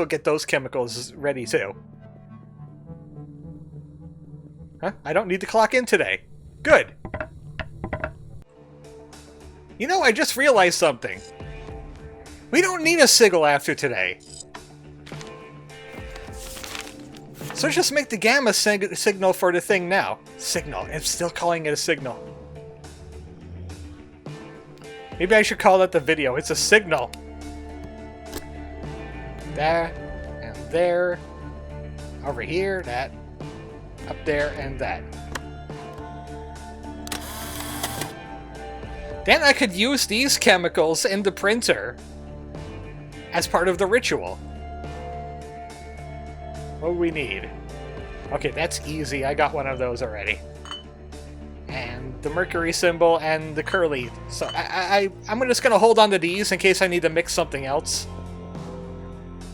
get those chemicals ready too. Huh? I don't need to clock in today. Good. You know, I just realized something. We don't need a sigil after today. So let's just make the gamma signal for the thing now. Signal. I'm still calling it a signal. Maybe I should call that the video. It's a signal. There, and there. Over here, that. Up there, and that. Then I could use these chemicals in the printer as part of the ritual. What do we need? Okay, that's easy. I got one of those already. And the mercury symbol and the curly. So I'm just going to hold on to these in case I need to mix something else.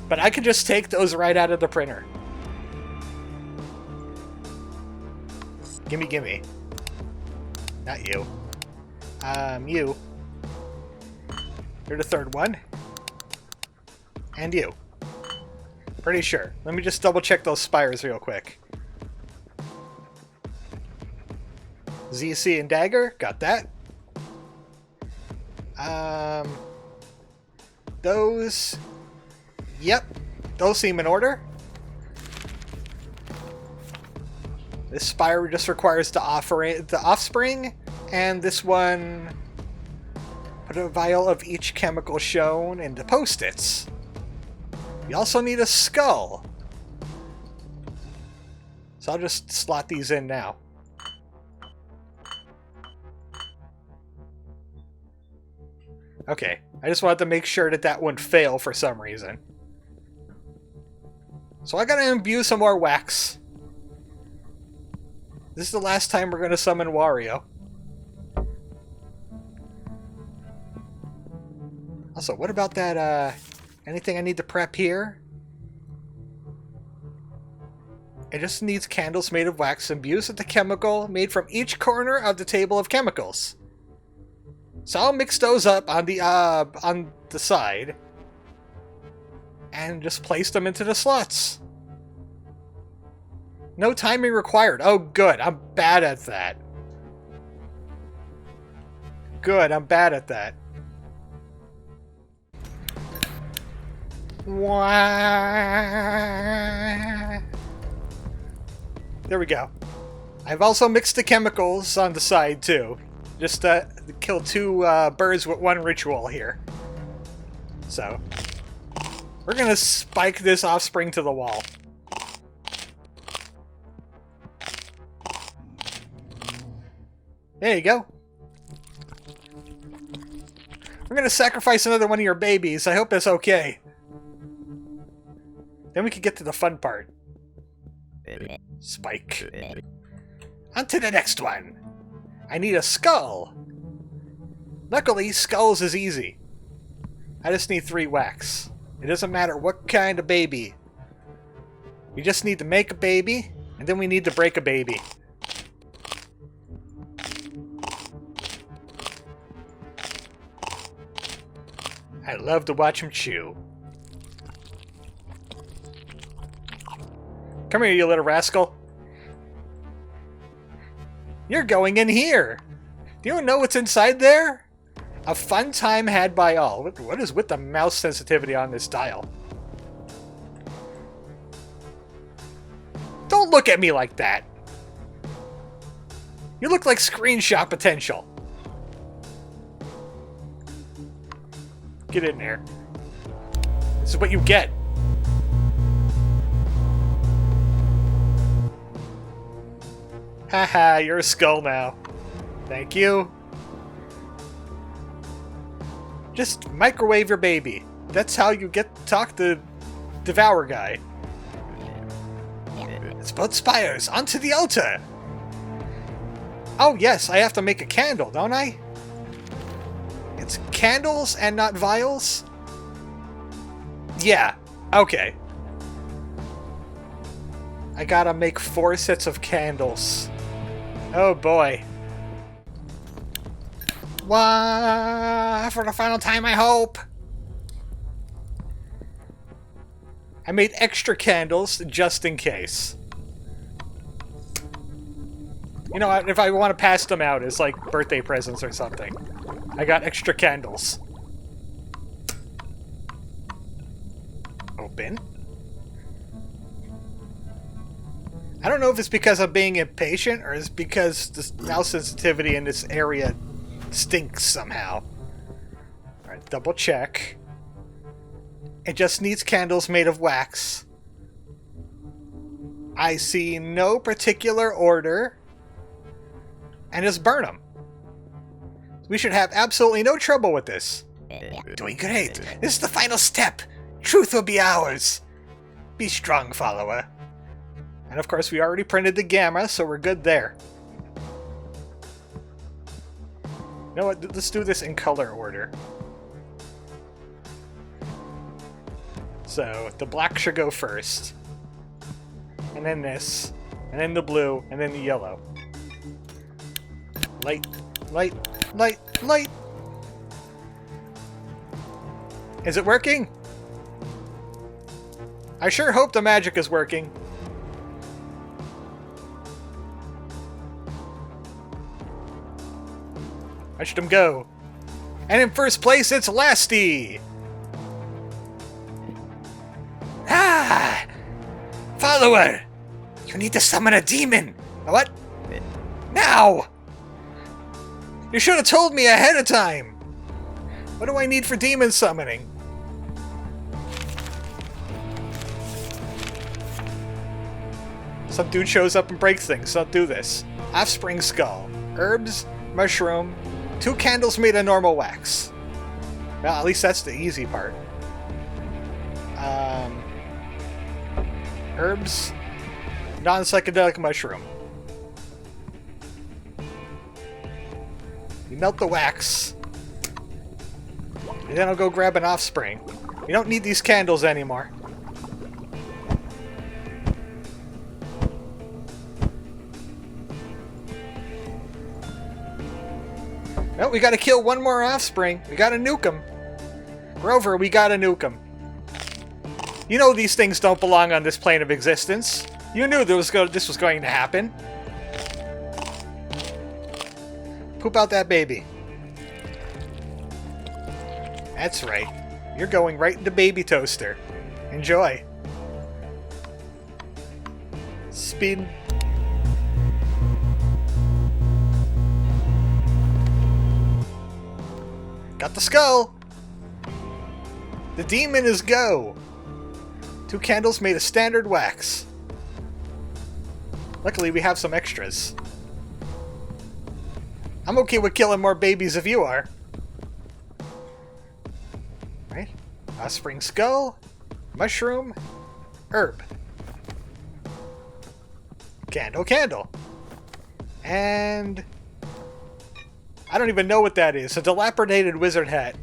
But I could just take those right out of the printer. Gimme, gimme. Not you. You. You're the third one. And you. Pretty sure. Let me just double check those spires real quick. ZC and Dagger. Got that. Those. Yep, those seem in order. This spire just requires the offspring, and this one, put a vial of each chemical shown into post-its. We also need a skull. So I'll just slot these in now. Okay, I just wanted to make sure that that wouldn't fail for some reason. So I gotta imbue some more wax. This is the last time we're gonna summon Wario. Also, what about that, anything I need to prep here? It just needs candles made of wax imbued with the chemical made from each corner of the table of chemicals. So I'll mix those up on the side and just place them into the slots. No timing required. Oh, good. I'm bad at that. Good. I'm bad at that. There we go. I've also mixed the chemicals on the side too. Just to kill two birds with one ritual here. So, we're gonna spike this offspring to the wall. There you go. We're gonna sacrifice another one of your babies. I hope that's okay. Then we can get to the fun part. Spike. On to the next one. I need a skull. Luckily, skulls is easy. I just need 3 wax. It doesn't matter what kind of baby. We just need to make a baby, and then we need to break a baby. I love to watch him chew. Come here, you little rascal. You're going in here. Do you know what's inside there? A fun time had by all. What is with the mouse sensitivity on this dial? Don't look at me like that. You look like screenshot potential. Get in there. This is what you get. Haha, you're a skull now. Thank you. Just microwave your baby. That's how you get to talk to Devour Guy. It's both spires. Onto the altar! Oh yes, I have to make a candle, don't I? It's candles and not vials? Yeah, okay. I gotta make 4 sets of candles. Oh boy. Wah, for the final time, I hope. I made extra candles just in case. You know, if I want to pass them out as like birthday presents or something. I got extra candles. Open. I don't know if it's because I'm being impatient or it's because the mouse sensitivity in this area stinks somehow. Alright, double check. It just needs candles made of wax. I see no particular order. And just burn them. We should have absolutely no trouble with this. Doing great. This is the final step. Truth will be ours. Be strong, follower. And of course, we already printed the gamma, so we're good there. You know what? Let's do this in color order. So, the black should go first. And then this. And then the blue. And then the yellow. Light. Light. Light. Light. Is it working? I sure hope the magic is working. Watch them go. And in first place, it's Lasty! Follower! You need to summon a demon! What? Now! You should have told me ahead of time! What do I need for demon summoning? Some dude shows up and breaks things, so I'll do this. Offspring skull. Herbs, mushroom, 2 candles made of normal wax. Well, at least that's the easy part. Herbs, non-psychedelic mushroom. You melt the wax. And then I'll go grab an offspring. We don't need these candles anymore. No, we gotta kill one more offspring. We gotta nuke him. Grover, we gotta nuke him. You know these things don't belong on this plane of this You knew this was going to happen. Poop out that baby. That's right. You're going right into baby toaster. Enjoy. Spin. Got the skull! The demon is go! 2 candles made of standard wax. Luckily, we have some extras. I'm okay with killing more babies if you are. Right? Offspring skull, mushroom, herb. Candle. And... I don't even know what that is. A dilapidated wizard hat.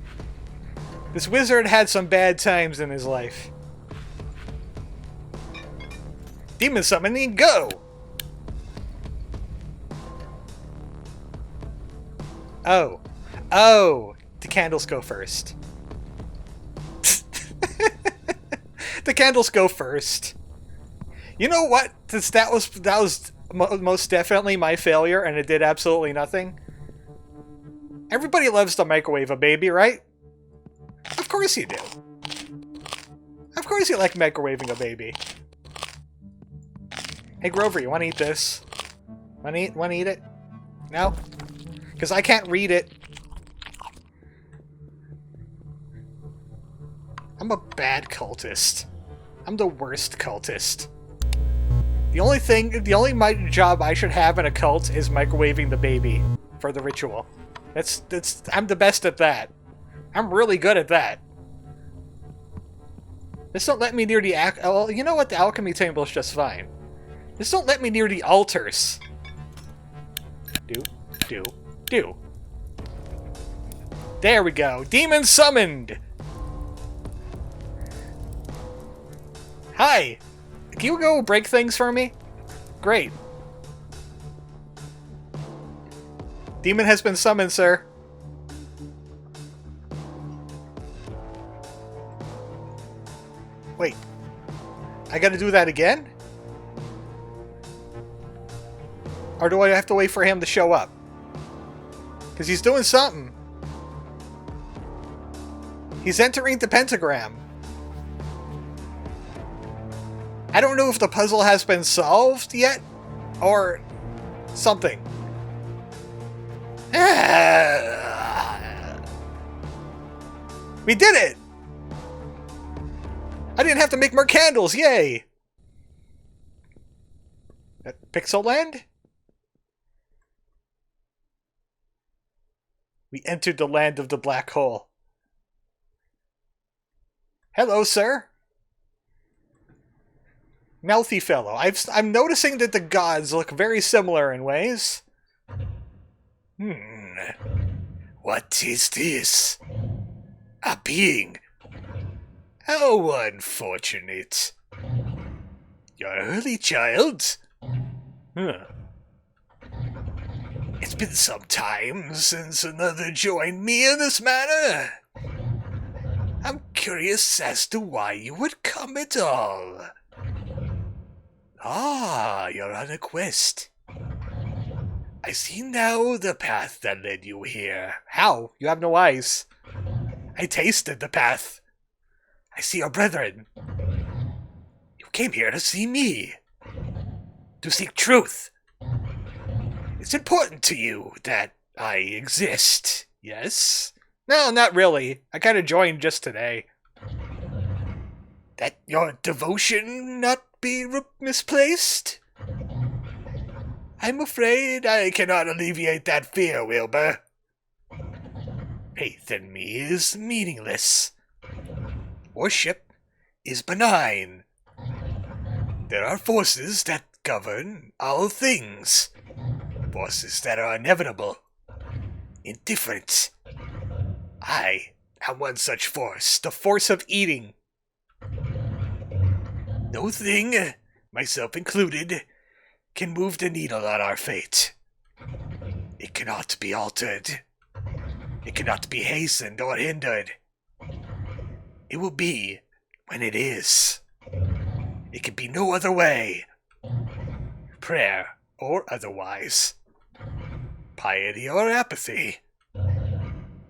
This wizard had some bad times in his life. Demon summoning, go! Oh. The candles go first. The candles go first. You know what? That was most definitely my failure, and it did absolutely nothing. Everybody loves to microwave a baby, right? Of course you do. Of course you like microwaving a baby. Hey Grover, you want to eat this? Want to eat it? No? Because I can't read it. I'm a bad cultist. I'm the worst cultist. The only job I should have in a cult is microwaving the baby for the ritual. I'm the best at that. I'm really good at that. Just don't let me near the well, you know what? The alchemy table is just fine. Just don't let me near the altars. Do. There we go. Demon summoned! Hi! Can you go break things for me? Great. Demon has been summoned, sir. Wait. I gotta do that again? Or do I have to wait for him to show up? Because he's doing something. He's entering the pentagram. I don't know if the puzzle has been solved yet, or something. We did it! I didn't have to make more candles, yay! Pixel Land? We entered the land of the black hole. Hello, sir. Mouthy fellow. I'm noticing that the gods look very similar in ways. What is this? A being. How unfortunate. Your early child? It's been some time since another joined me in this manner. I'm curious as to why you would come at all. Ah, you're on a quest. I see now the path that led you here. How? You have no eyes. I tasted the path. I see your brethren. You came here to see me. To seek truth. It's important to you that I exist, yes? No, not really. I kind of joined just today. That your devotion not be misplaced? I'm afraid I cannot alleviate that fear, Wilbur. Faith in me is meaningless. Worship is benign. There are forces that govern all things. Forces that are inevitable. Indifferent. I am one such force. The force of eating. No thing, myself included, can move the needle on our fate. It cannot be altered. It cannot be hastened or hindered. It will be when it is. It can be no other way. Prayer or otherwise. Piety or apathy.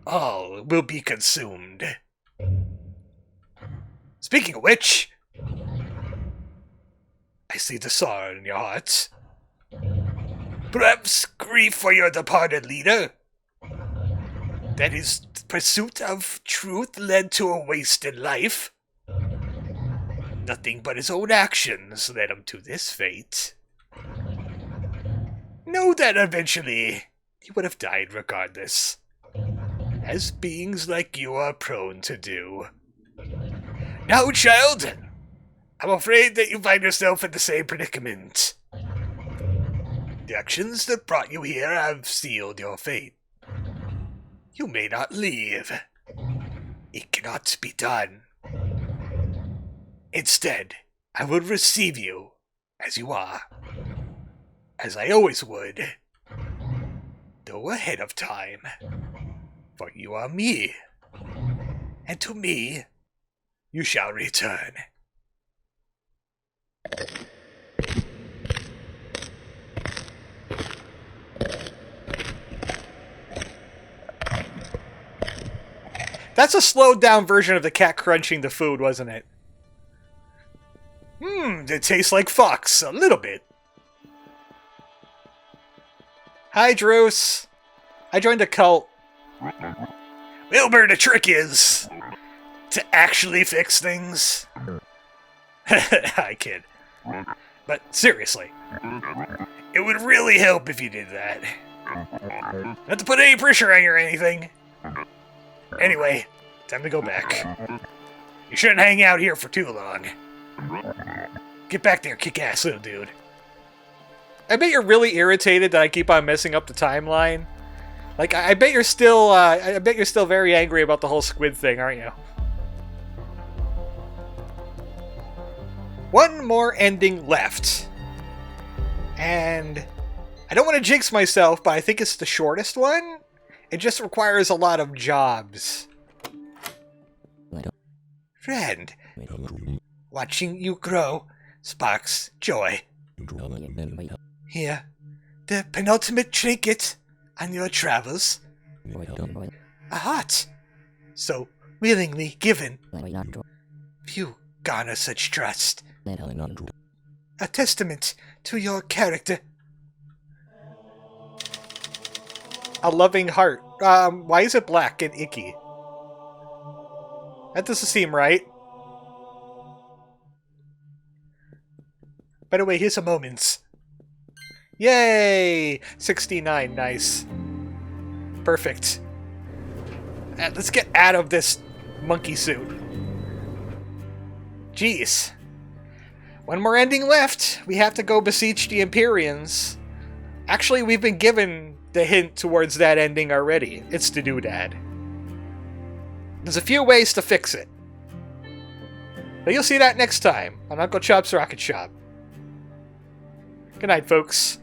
All will be consumed. Speaking of which, I see the sorrow in your heart. Perhaps grief for your departed leader. That his pursuit of truth led to a wasted life. Nothing but his own actions led him to this fate. Know that eventually he would have died regardless, as beings like you are prone to do. Now, child, I'm afraid that you find yourself in the same predicament. The actions that brought you here have sealed your fate. You may not leave. It cannot be done. Instead, I will receive you as you are, as I always would, though ahead of time. For you are me, and to me you shall return. That's a slowed down version of the cat crunching the food, wasn't it? It tastes like fox, a little bit. Hi, Druce. I joined a cult. Wilbur, the trick is to actually fix things. I kid. But seriously, it would really help if you did that. Not to put any pressure on you or anything. Anyway, time to go back. You shouldn't hang out here for too long. Get back there, kick-ass little dude. I bet you're really irritated that I keep on messing up the timeline. Like, I bet you're still, very angry about the whole squid thing, aren't you? One more ending left. And I don't want to jinx myself, but I think it's the shortest one. It just requires a lot of jobs. Friend, watching you grow sparks joy. Here, the penultimate trinket on your travels. A heart, so willingly given. Few garner such trust. A testament to your character. A loving heart. Why is it black and icky? That doesn't seem right. By the way, here's some moments. Yay! 69, nice. Perfect. Let's get out of this monkey suit. Jeez. One more ending left. We have to go beseech the Empyreans. Actually, we've been given the hint towards that ending already. It's the doodad. There's a few ways to fix it. But you'll see that next time on Uncle Chop's Rocket Shop. Good night, folks.